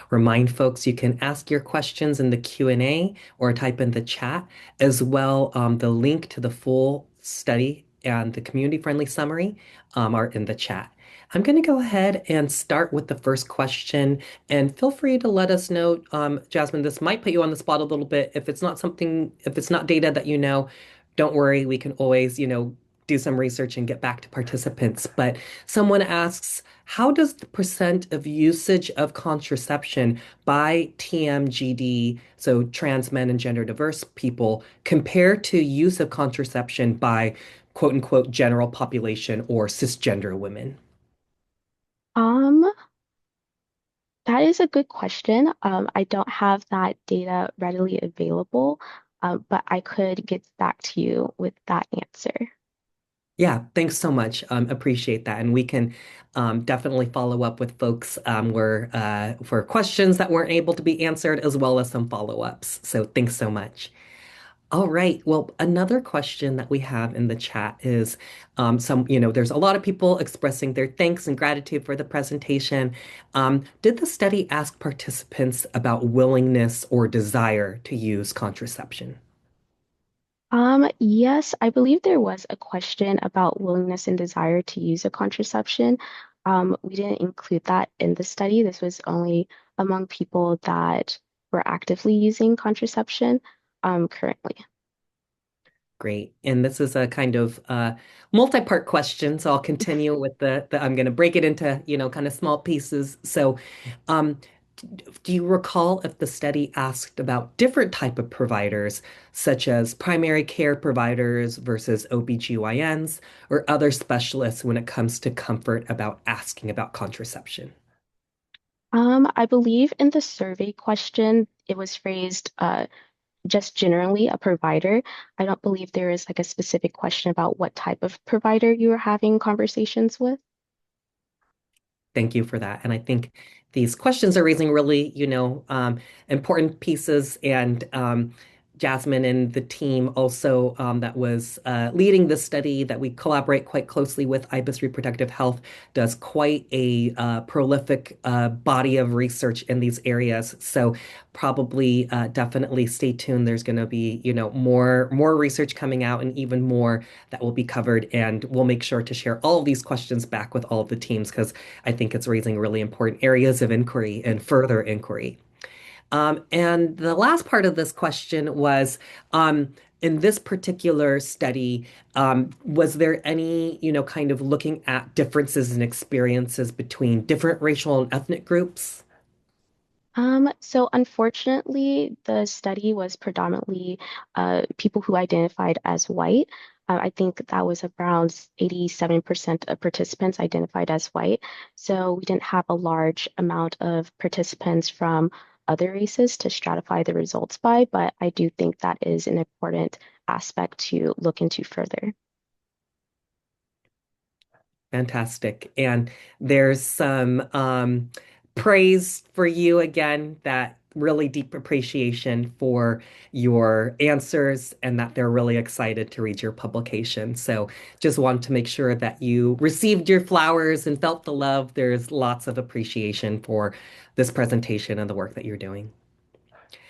remind folks you can ask your questions in the Q&A or type in the chat as well. The link to the full study and the community-friendly summary are in the chat. I'm going to go ahead and start with the first question, and feel free to let us know, Jasmine, this might put you on the spot a little bit. If it's not data that you know, don't worry, we can always, do some research and get back to participants. But someone asks, how does the percent of usage of contraception by TMGD, so trans men and gender diverse people, compare to use of contraception by quote unquote general population or cisgender women? Um, that is a good question. I don't have that data readily available, but I could get back to you with that answer. Yeah, thanks so much. Appreciate that. And we can definitely follow up with folks for questions that weren't able to be answered, as well as some follow-ups. So thanks so much. All right. Well, another question that we have in the chat is there's a lot of people expressing their thanks and gratitude for the presentation. Did the study ask participants about willingness or desire to use contraception? Yes, I believe there was a question about willingness and desire to use a contraception. We didn't include that in the study. This was only among people that were actively using contraception, currently. Great. And this is a kind of multi-part question, so I'll continue with I'm going to break it into, kind of small pieces. So, um, do you recall if the study asked about different type of providers, such as primary care providers versus OBGYNs or other specialists when it comes to comfort about asking about contraception? I believe in the survey question, it was phrased just generally a provider. I don't believe there is like a specific question about what type of provider you were having conversations with. Thank you for that. And I think these questions are raising really, important pieces. And Jasmine and the team also that was leading this study that we collaborate quite closely with, IBIS Reproductive Health, does quite a prolific body of research in these areas. So probably definitely stay tuned. There's going to be, more research coming out and even more that will be covered. And we'll make sure to share all of these questions back with all of the teams because I think it's raising really important areas of inquiry and further inquiry. And the last part of this question was, in this particular study, was there any, kind of looking at differences in experiences between different racial and ethnic groups? So unfortunately, the study was predominantly people who identified as white. I think that was around 87% of participants identified as white. So we didn't have a large amount of participants from other races to stratify the results by, but I do think that is an important aspect to look into further. Fantastic. And there's some praise for you again, that really deep appreciation for your answers and that they're really excited to read your publication. So just want to make sure that you received your flowers and felt the love. There's lots of appreciation for this presentation and the work that you're doing.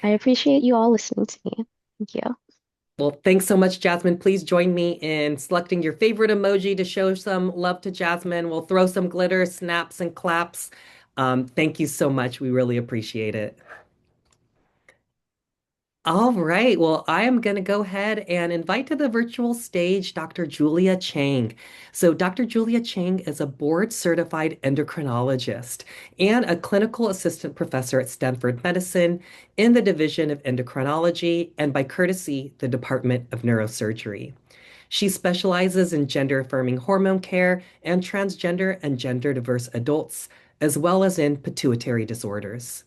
I appreciate you all listening to me. Thank you. Well, thanks so much, Jasmine. Please join me in selecting your favorite emoji to show some love to Jasmine. We'll throw some glitter, snaps, and claps. Thank you so much. We really appreciate it. All right. Well, I am going to go ahead and invite to the virtual stage Dr. Julia Chang. So, Dr. Julia Chang is a board certified endocrinologist and a clinical assistant professor at Stanford Medicine in the Division of Endocrinology and, by courtesy, the Department of Neurosurgery. She specializes in gender affirming hormone care and transgender and gender diverse adults, as well as in pituitary disorders.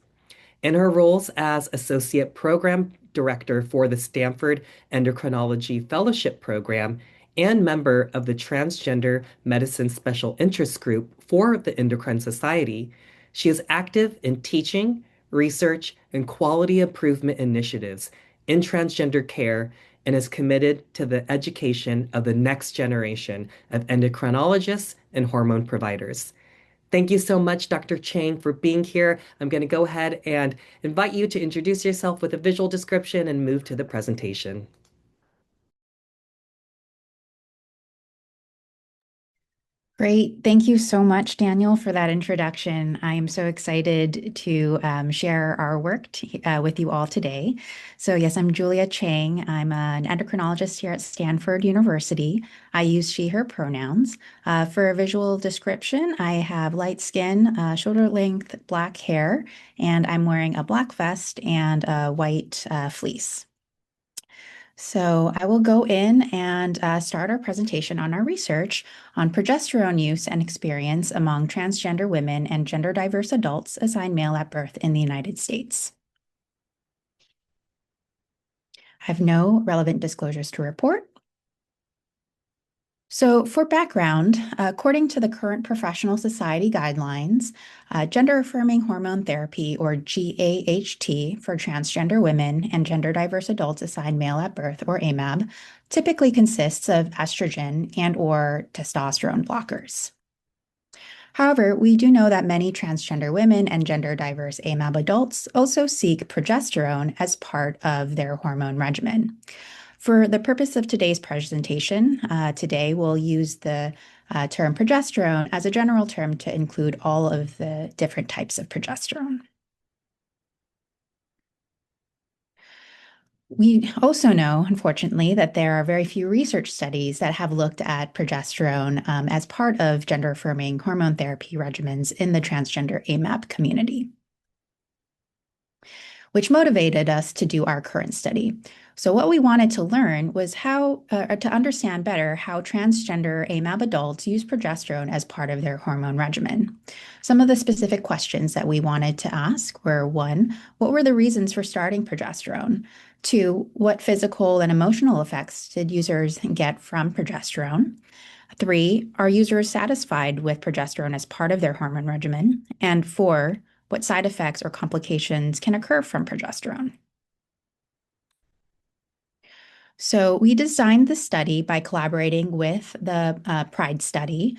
In her roles as Associate Program Director for the Stanford Endocrinology Fellowship Program and member of the Transgender Medicine Special Interest Group for the Endocrine Society, she is active in teaching, research, and quality improvement initiatives in transgender care and is committed to the education of the next generation of endocrinologists and hormone providers. Thank you so much, Dr. Chang, for being here. I'm going to go ahead and invite you to introduce yourself with a visual description and move to the presentation. Great. Thank you so much, Daniel, for that introduction. I am so excited to share our work with you all today. So yes, I'm Julia Chang. I'm an endocrinologist here at Stanford University. I use she, her pronouns. For a visual description, I have light skin, shoulder length, black hair, and I'm wearing a black vest and a white fleece. So I will go in and start our presentation on our research on progesterone use and experience among transgender women and gender diverse adults assigned male at birth in the United States. I have no relevant disclosures to report. So for background, according to the current professional society guidelines, gender-affirming hormone therapy, or GAHT, for transgender women and gender-diverse adults assigned male at birth, or AMAB, typically consists of estrogen and/or testosterone blockers. However, we do know that many transgender women and gender-diverse AMAB adults also seek progesterone as part of their hormone regimen. For the purpose of today's presentation, today we'll use the term progesterone as a general term to include all of the different types of progesterone. We also know, unfortunately, that there are very few research studies that have looked at progesterone as part of gender-affirming hormone therapy regimens in the transgender AMAB community, which motivated us to do our current study. So what we wanted to learn was to understand better how transgender AMAB adults use progesterone as part of their hormone regimen. Some of the specific questions that we wanted to ask were: 1, what were the reasons for starting progesterone? 2, what physical and emotional effects did users get from progesterone? 3, are users satisfied with progesterone as part of their hormone regimen? And 4, what side effects or complications can occur from progesterone? So we designed the study by collaborating with the PRIDE study,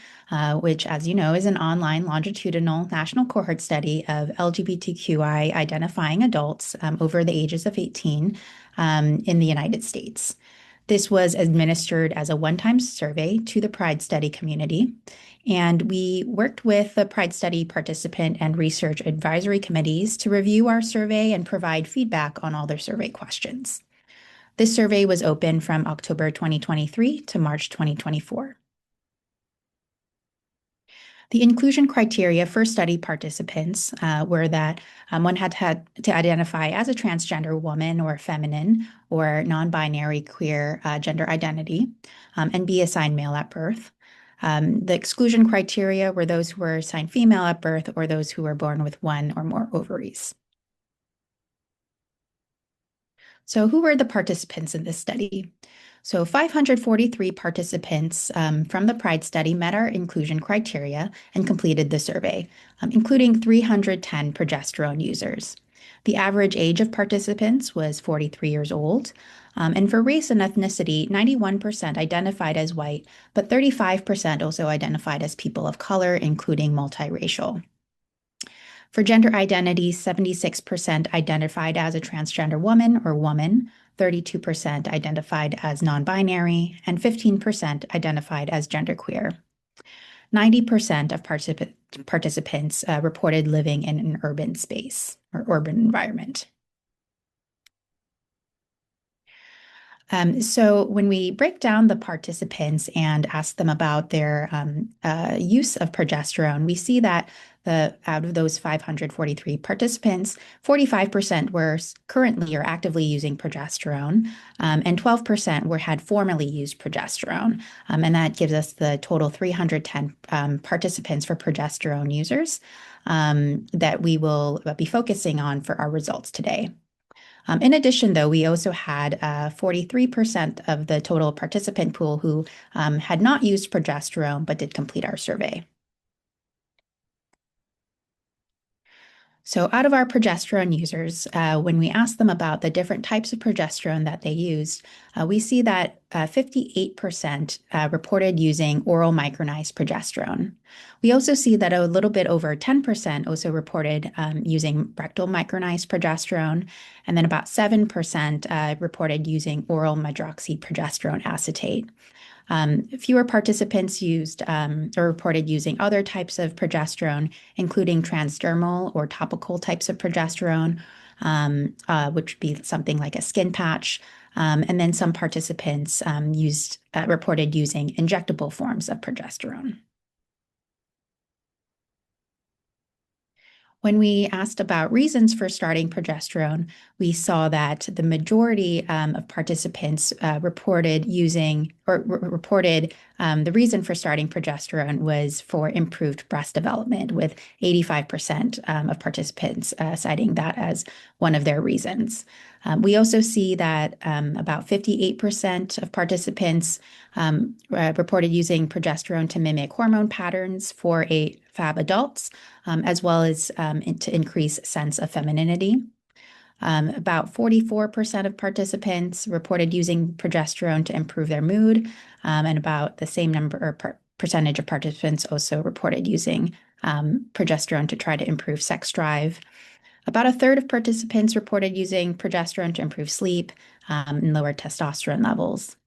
which, as you know, is an online longitudinal national cohort study of LGBTQI identifying adults over the ages of 18 in the United States. This was administered as a one-time survey to the PRIDE study community, and we worked with the PRIDE study participant and research advisory committees to review our survey and provide feedback on all their survey questions. This survey was open from October 2023 to March 2024. The inclusion criteria for study participants were that one had to identify as a transgender woman or feminine or non-binary queer gender identity and be assigned male at birth. The exclusion criteria were those who were assigned female at birth or those who were born with one or more ovaries. So who were the participants in this study? So 543 participants from the PRIDE study met our inclusion criteria and completed the survey, including 310 progesterone users. The average age of participants was 43 years old. And for race and ethnicity, 91% identified as white, but 35% also identified as people of color, including multiracial. For gender identity, 76% identified as a transgender woman or woman, 32% identified as non-binary, and 15% identified as genderqueer. 90% of participants reported living in an urban space or urban environment. So when we break down the participants and ask them about their use of progesterone, we see that out of those 543 participants, 45% were currently or actively using progesterone, and 12% had formerly used progesterone. And that gives us the total 310 participants for progesterone users that we will be focusing on for our results today. In addition, though, we also had 43% of the total participant pool who had not used progesterone but did complete our survey. So out of our progesterone users, when we asked them about the different types of progesterone that they used, we see that 58% reported using oral micronized progesterone. We also see that a little bit over 10% also reported using rectal micronized progesterone, and then about 7% reported using oral medroxyprogesterone acetate. Fewer participants used or reported using other types of progesterone, including transdermal or topical types of progesterone, which would be something like a skin patch. And then some participants reported using injectable forms of progesterone. When we asked about reasons for starting progesterone, we saw that the majority of participants reported the reason for starting progesterone was for improved breast development, with 85% of participants citing that as one of their reasons. We also see that about 58% of participants reported using progesterone to mimic hormone patterns for AFAB adults, as well as to increase sense of femininity. About 44% of participants reported using progesterone to improve their mood, and about the same number or percentage of participants also reported using progesterone to try to improve sex drive. About a third of participants reported using progesterone to improve sleep and lower testosterone levels.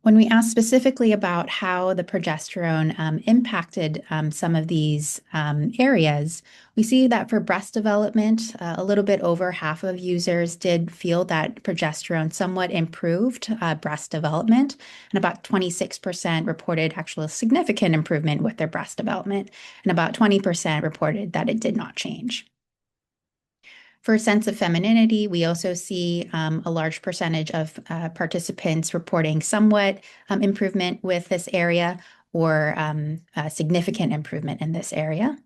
When we asked specifically about how the progesterone impacted some of these areas, we see that for breast development, a little bit over half of users did feel that progesterone somewhat improved breast development, and about 26% reported actual significant improvement with their breast development, and about 20% reported that it did not change. For sense of femininity, we also see a large percentage of participants reporting somewhat improvement with this area, or significant improvement in this area.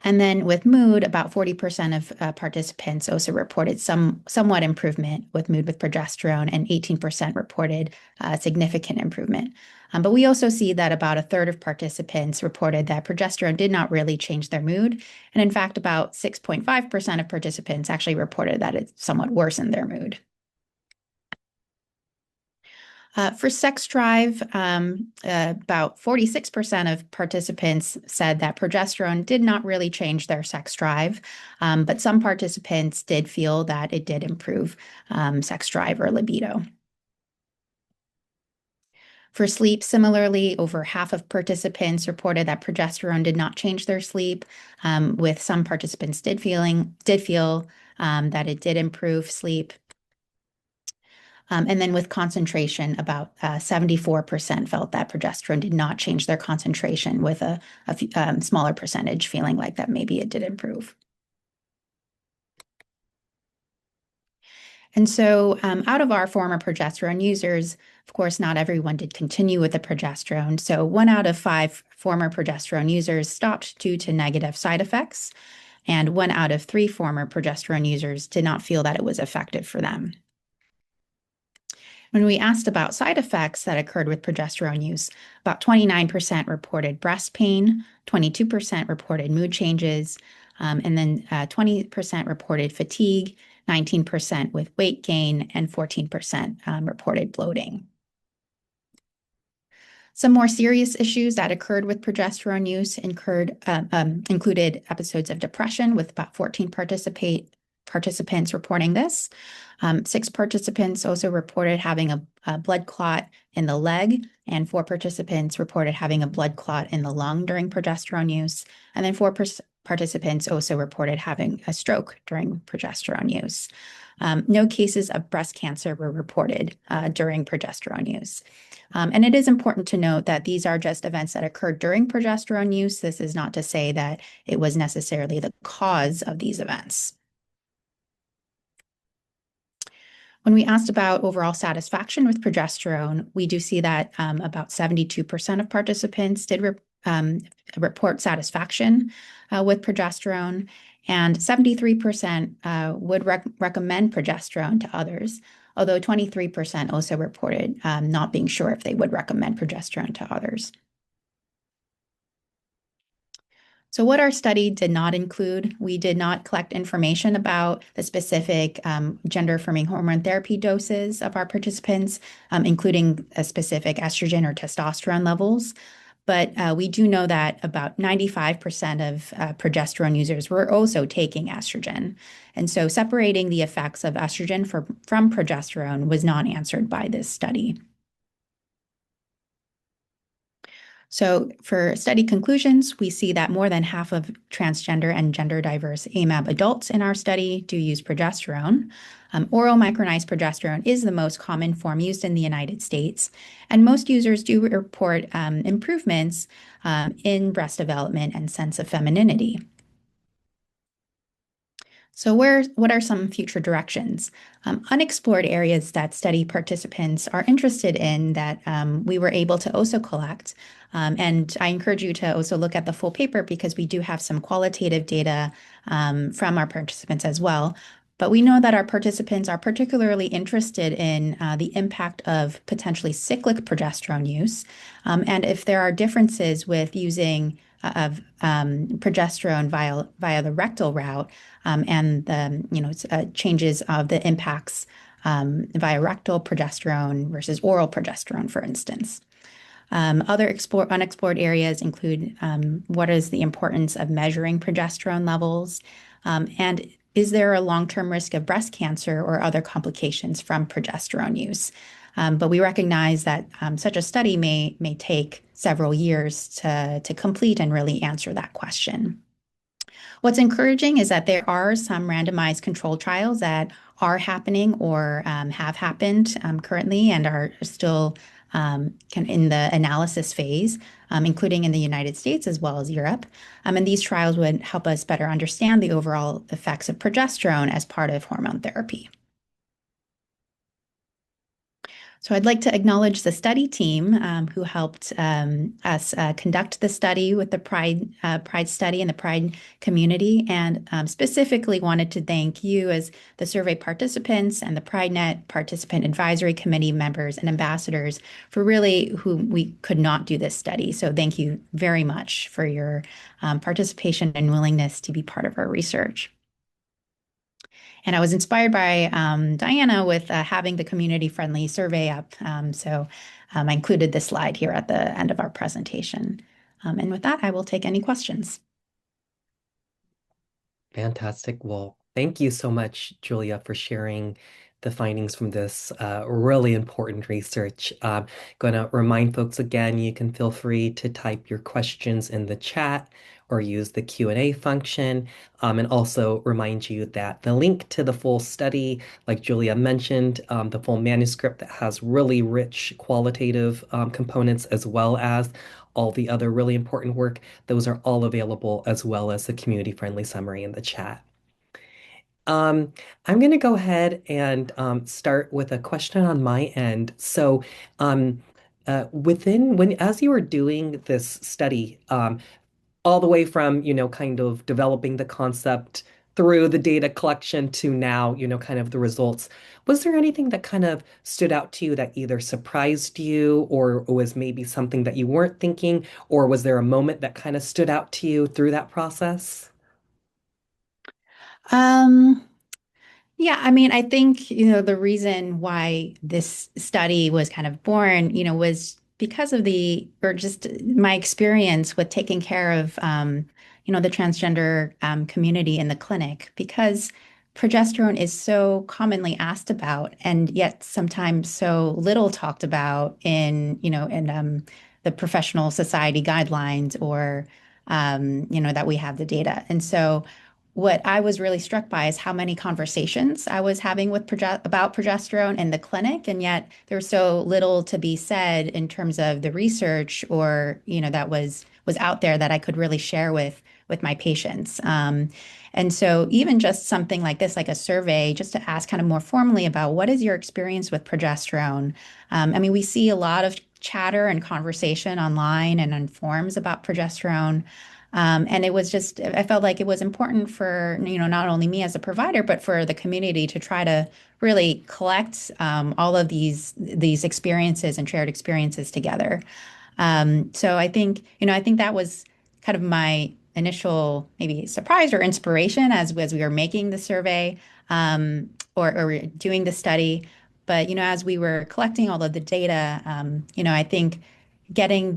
And then with mood, about 40% of participants also reported somewhat improvement with mood with progesterone, and 18% reported significant improvement. But we also see that about a third of participants reported that progesterone did not really change their mood. And in fact, about 6.5% of participants actually reported that it somewhat worsened their mood. For sex drive, about 46% of participants said that progesterone did not really change their sex drive, but some participants did feel that it did improve sex drive or libido. For sleep, similarly, over half of participants reported that progesterone did not change their sleep, with some participants did feel that it did improve sleep. And then with concentration, about 74% felt that progesterone did not change their concentration, with a smaller percentage feeling like that maybe it did improve. And so out of our former progesterone users, of course, not everyone did continue with the progesterone. So 1 out of 5 former progesterone users stopped due to negative side effects. and 1 out of 3 former progesterone users did not feel that it was effective for them. When we asked about side effects that occurred with progesterone use, about 29% reported breast pain, 22% reported mood changes, and then 20% reported fatigue, 19% with weight gain, and 14% reported bloating. Some more serious issues that occurred with progesterone use included episodes of depression, with about 14 participants reporting this. 6 participants also reported having a blood clot in the leg, and 4 participants reported having a blood clot in the lung during progesterone use. And then 4 participants also reported having a stroke during progesterone use. No cases of breast cancer were reported during progesterone use. And it is important to note that these are just events that occurred during progesterone use. This is not to say that it was necessarily the cause of these events. When we asked about overall satisfaction with progesterone, we do see that about 72% of participants did report satisfaction with progesterone, and 73% would recommend progesterone to others, although 23% also reported not being sure if they would recommend progesterone to others. So what our study did not include, we did not collect information about the specific gender-affirming hormone therapy doses of our participants, including a specific estrogen or testosterone levels. But we do know that about 95% of progesterone users were also taking estrogen. And so separating the effects of estrogen from progesterone was not answered by this study. So for study conclusions, we see that more than half of transgender and gender diverse AMAB adults in our study do use progesterone. Oral micronized progesterone is the most common form used in the United States, and most users do report improvements in breast development and sense of femininity. So what are some future directions? Unexplored areas that study participants are interested in that we were able to also collect. And I encourage you to also look at the full paper because we do have some qualitative data from our participants as well. But we know that our participants are particularly interested in the impact of potentially cyclic progesterone use. And if there are differences with using of progesterone via the rectal route and the changes of the impacts via rectal progesterone versus oral progesterone, for instance. Other unexplored areas include what is the importance of measuring progesterone levels, and is there a long-term risk of breast cancer or other complications from progesterone use? But we recognize that such a study may take several years to complete and really answer that question. What's encouraging is that there are some randomized controlled trials that are happening or have happened currently and are still in the analysis phase, including in the United States as well as Europe. And these trials would help us better understand the overall effects of progesterone as part of hormone therapy. So I'd like to acknowledge the study team who helped us conduct the study with the Pride study and the Pride community, and specifically wanted to thank you as the survey participants and the PrideNet Participant Advisory Committee members and ambassadors for really whom we could not do this study. So thank you very much for your participation and willingness to be part of our research. And I was inspired by Diana with having the community-friendly survey up. So I included this slide here at the end of our presentation. And with that, I will take any questions. Fantastic. Well, thank you so much, Julia, for sharing the findings from this really important research. Going to remind folks again, you can feel free to type your questions in the chat or use the Q&A function. And also remind you that the link to the full study, like Julia mentioned, the full manuscript that has really rich qualitative components as well as all the other really important work, those are all available as well as the community-friendly summary in the chat. I'm going to go ahead and start with a question on my end. So as you were doing this study, all the way from, kind of developing the concept through the data collection to now, kind of the results. Was there anything that kind of stood out to you that either surprised you or was maybe something that you weren't thinking, or was there a moment that kind of stood out to you through that process? Um, Yeah, I mean, I think, the reason why this study was kind of born, was because of or just my experience with taking care of, the transgender community in the clinic, because progesterone is so commonly asked about and yet sometimes so little talked about in the professional society guidelines or, that we have the data. And so, what I was really struck by is how many conversations I was having about progesterone in the clinic, and yet there's so little to be said in terms of the research or that was out there that I could really share with my patients. And so even just something like this, like a survey, just to ask kind of more formally about what is your experience with progesterone. I mean, we see a lot of chatter and conversation online and on forums about progesterone. And it was just, I felt like it was important for, not only me as a provider, but for the community to try to really collect all of these experiences and shared experiences together. So I think that was kind of my initial maybe surprise or inspiration as we were making the survey or doing the study. But, as we were collecting all of the data, I think getting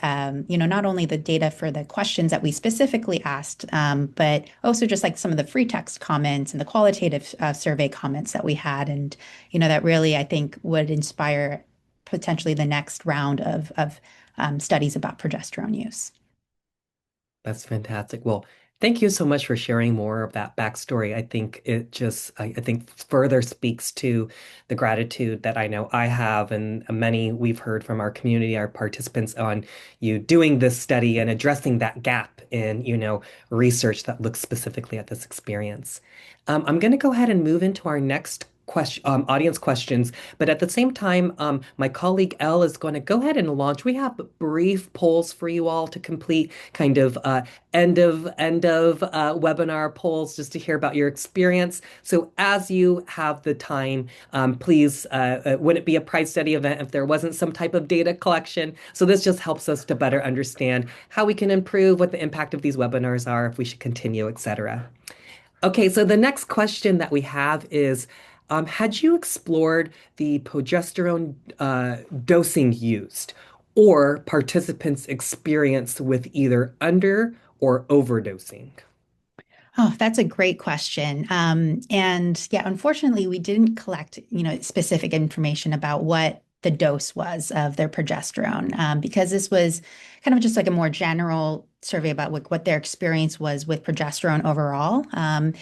not only the data for the questions that we specifically asked, but also just like some of the free text comments and the qualitative survey comments that we had. And, that really, I think, would inspire potentially the next round of studies about progesterone use. That's fantastic. Well, thank you so much for sharing more of that backstory. I think I think further speaks to the gratitude that I know I have and many we've heard from our community, our participants on you doing this study and addressing that gap in, research that looks specifically at this experience. I'm going to go ahead and move into our next question, audience questions. But at the same time, my colleague Elle is going to go ahead and launch. We have brief polls for you all to complete, kind of end of webinar polls, just to hear about your experience. So as you have the time, please, would it be a prize study event if there wasn't some type of data collection? So this just helps us to better understand how we can improve, what the impact of these webinars are, if we should continue, et cetera. Okay, so the next question that we have is, had you explored the progesterone dosing used or participants' experience with either under or overdosing? Oh, that's a great question. And yeah, unfortunately, we didn't collect, specific information about what the dose was of their progesterone, because this was kind of just like a more general survey about what their experience was with progesterone overall. And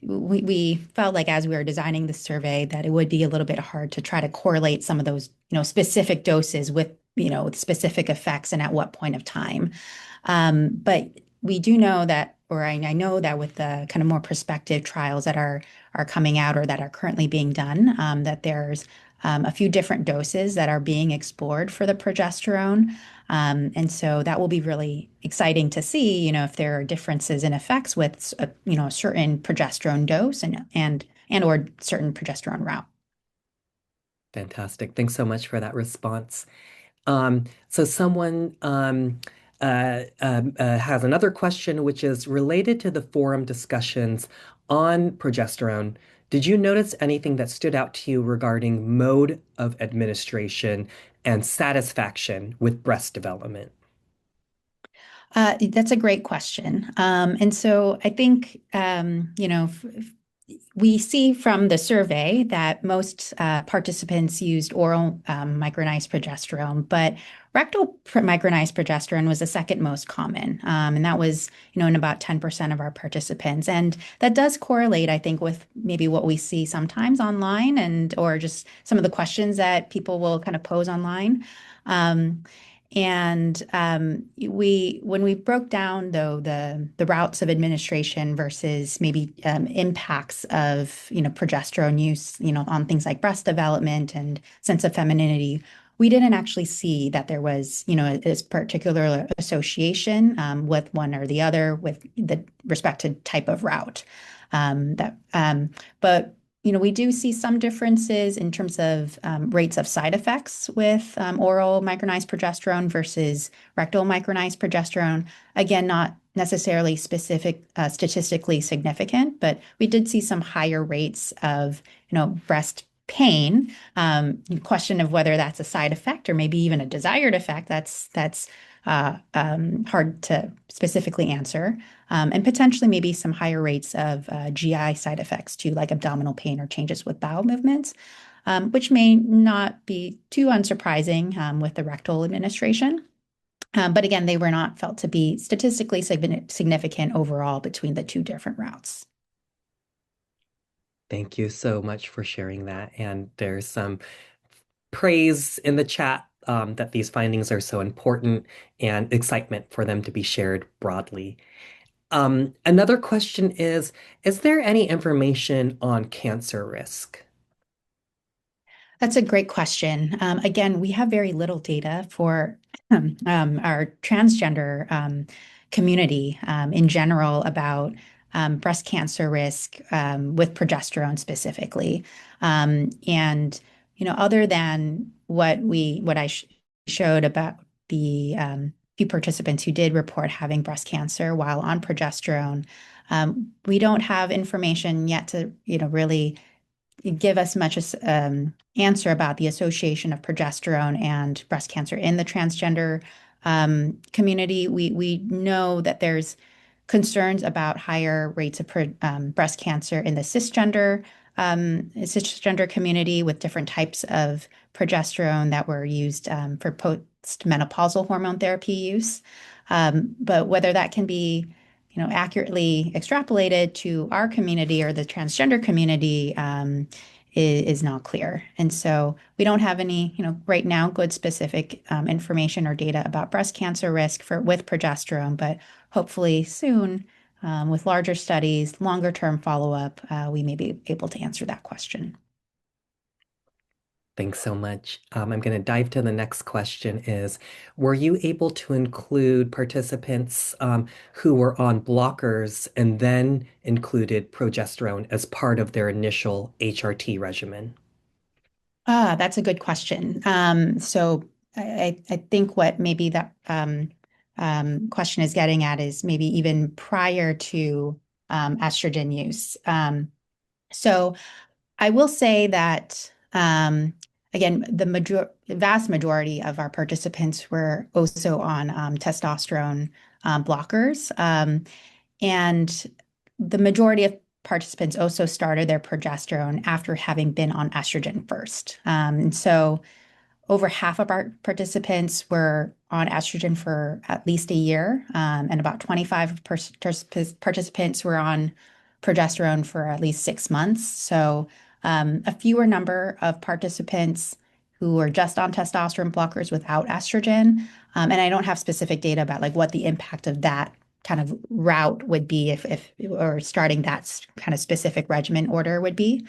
we felt like as we were designing the survey that it would be a little bit hard to try to correlate some of those, specific doses with specific effects and at what point of time. But we do know that, or I know that with the kind of more prospective trials that are coming out or that are currently being done, that there's a few different doses that are being explored for the progesterone. And so that will be really exciting to see, if there are differences in effects with a certain progesterone dose and or certain progesterone route. Fantastic. Thanks so much for that response. So someone has another question, which is related to the forum discussions on progesterone. Did you notice anything that stood out to you regarding mode of administration and satisfaction with breast development? That's a great question. And so I think, we see from the survey that most participants used oral micronized progesterone, but rectal micronized progesterone was the second most common. And that was, in about 10% of our participants. And that does correlate, I think, with maybe what we see sometimes online or just some of the questions that people will kind of pose online. And when we broke down, though, the routes of administration versus maybe impacts of progesterone use, on things like breast development and sense of femininity, we didn't actually see that there was, this particular association with one or the other with the respective type of route. But we do see some differences in terms of rates of side effects with oral micronized progesterone versus rectal micronized progesterone. Again, not necessarily statistically significant, but we did see some higher rates of, breast pain. Question of whether that's a side effect or maybe even a desired effect. That's hard to specifically answer. And potentially maybe some higher rates of GI side effects too, like abdominal pain or changes with bowel movements, which may not be too unsurprising with the rectal administration. But again, they were not felt to be statistically significant overall between the two different routes. Thank you so much for sharing that. And there's some praise in the chat that these findings are so important and excitement for them to be shared broadly. Another question is there any information on cancer risk? That's a great question. Again, we have very little data for our transgender community in general about breast cancer risk with progesterone specifically. And other than what I showed about the few participants who did report having breast cancer while on progesterone, we don't have information yet to really give us much answer about the association of progesterone and breast cancer in the transgender community. We know that there's concerns about higher rates of breast cancer in the cisgender community with different types of progesterone that were used for postmenopausal hormone therapy use. But whether that can be accurately extrapolated to our community or the transgender community is not clear. And so we don't have any, right now, good specific information or data about breast cancer risk with progesterone, but hopefully soon, with larger studies, longer term follow-up, we may be able to answer that question. Thanks so much. I'm going to dive to the next question is, were you able to include participants who were on blockers and then included progesterone as part of their initial HRT regimen? That's a good question. So I think what maybe that question is getting at is maybe even prior to estrogen use. So I will say that, again, the vast majority of our participants were also on testosterone blockers. And the majority of participants also started their progesterone after having been on estrogen first. And so over half of our participants were on estrogen for at least a year, and about 25 participants were on progesterone for at least 6 months. So a fewer number of participants who were just on testosterone blockers without estrogen. And I don't have specific data about like what the impact of that kind of route would be if or starting that kind of specific regimen order would be.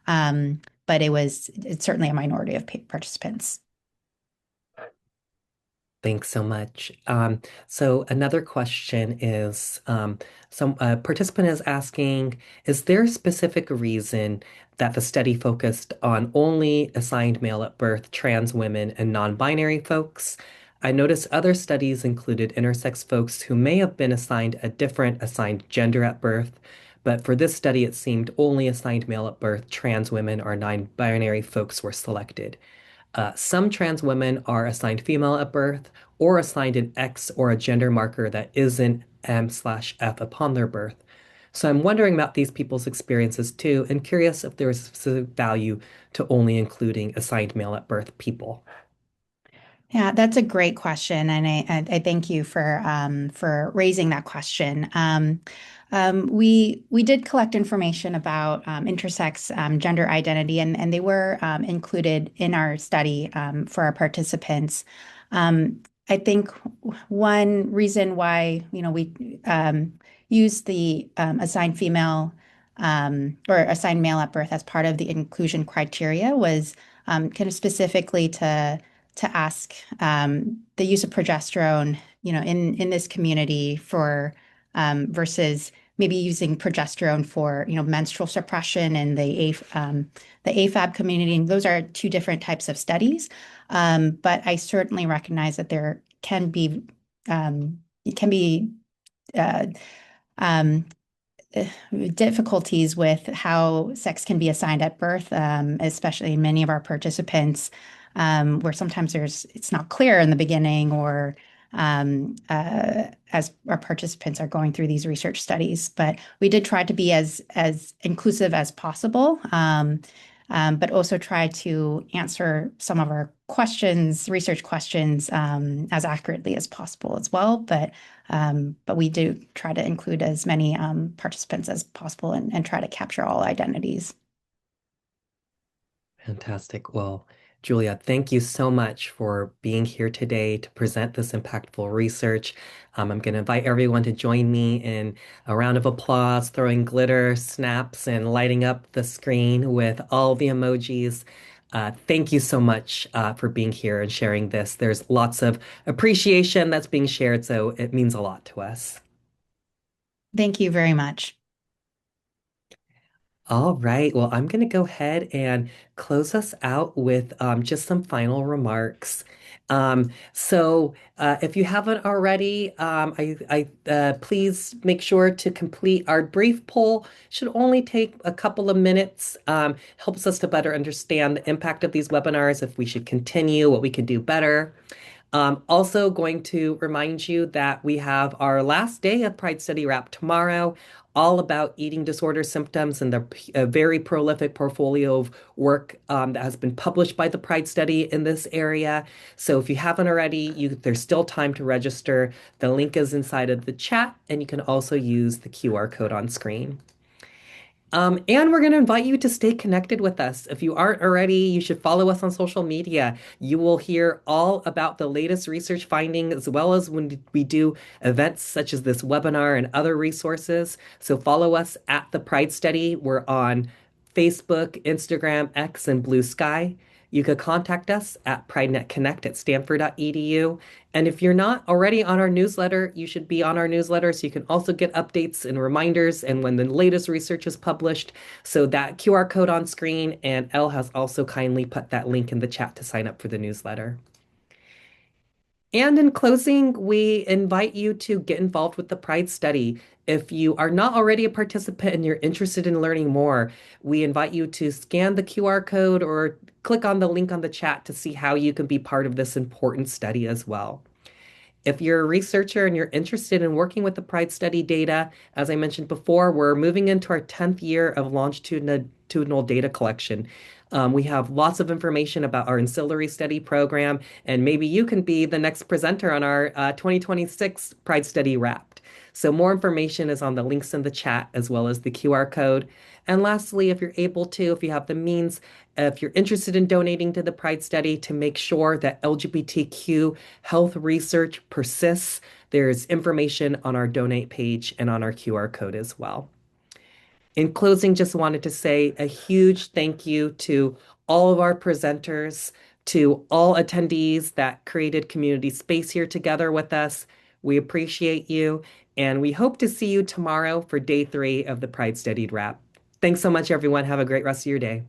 But it's certainly a minority of participants. Thanks so much. So another question is, some participant is asking, is there a specific reason that the study focused on only assigned male at birth, trans women, and non-binary folks? I noticed other studies included intersex folks who may have been assigned a different assigned gender at birth, but for this study, it seemed only assigned male at birth, trans women, or non-binary folks were selected. Some trans women are assigned female at birth or assigned an X or a gender marker that isn't M/F upon their birth. So I'm wondering about these people's experiences too, and curious if there is specific value to only including assigned male at birth people. Yeah, that's a great question, and I thank you for raising that question. We did collect information about intersex gender identity, and they were included in our study for our participants. I think one reason why we use the assigned female or assigned male at birth as part of the inclusion criteria was kind of specifically to to ask the use of progesterone, in this community for versus maybe using progesterone for, menstrual suppression in the AFAB community. And those are two different types of studies. But I certainly recognize that there can be it can be uh, um, difficulties with how sex can be assigned at birth, especially in many of our participants, where sometimes it's not clear in the beginning, or as our participants are going through these research studies. But we did try to be as inclusive as possible, but also try to answer some of our questions, research questions, as accurately as possible as well. But we do try to include as many participants as possible, and try to capture all identities. Fantastic. Well, Julia, thank you so much for being here today to present this impactful research. I'm going to invite everyone to join me in a round of applause, throwing glitter, snaps, and lighting up the screen with all the emojis. Thank you so much for being here and sharing this. There's lots of appreciation that's being shared, so it means a lot to us. Thank you very much. All right. Well, I'm going to go ahead and close us out with just some final remarks. If you haven't already, please make sure to complete our brief poll. Should only take a couple of minutes. Helps us to better understand the impact of these webinars, if we should continue, what we could do better. Also going to remind you that we have our last day of Pride Study Wrap tomorrow, all about eating disorder symptoms, and a very prolific portfolio of work that has been published by the Pride Study in this area. So if you haven't already, there's still time to register. The link is inside of the chat, and you can also use the QR code on screen. And we're going to invite you to stay connected with us. If you aren't already, you should follow us on social media. You will hear all about the latest research findings, as well as when we do events such as this webinar and other resources. So follow us at the Pride Study. We're on Facebook, Instagram, X, and Blue Sky. You could contact us at pridenetconnect@stanford.edu. And if you're not already on our newsletter, you should be on our newsletter so you can also get updates and reminders and when the latest research is published. So that QR code on screen, and Elle has also kindly put that link in the chat to sign up for the newsletter. And in closing, we invite you to get involved with the Pride Study. If you are not already a participant and you're interested in learning more, we invite you to scan the QR code or click on the link on the chat to see how you can be part of this important study as well. If you're a researcher and you're interested in working with the Pride Study data, as I mentioned before, we're moving into our 10th year of longitudinal data collection. We have lots of information about our ancillary study program, and maybe you can be the next presenter on our 2026 Pride Study Wrapped. So more information is on the links in the chat as well as the QR code. And lastly, if you're able to, if you have the means, if you're interested in donating to the Pride Study to make sure that LGBTQ health research persists, there's information on our donate page and on our QR code as well. In closing, just wanted to say a huge thank you to all of our presenters, to all attendees that created community space here together with us. We appreciate you, and we hope to see you tomorrow for day 3 of the Pride Studied Wrap. Thanks so much, everyone. Have a great rest of your day.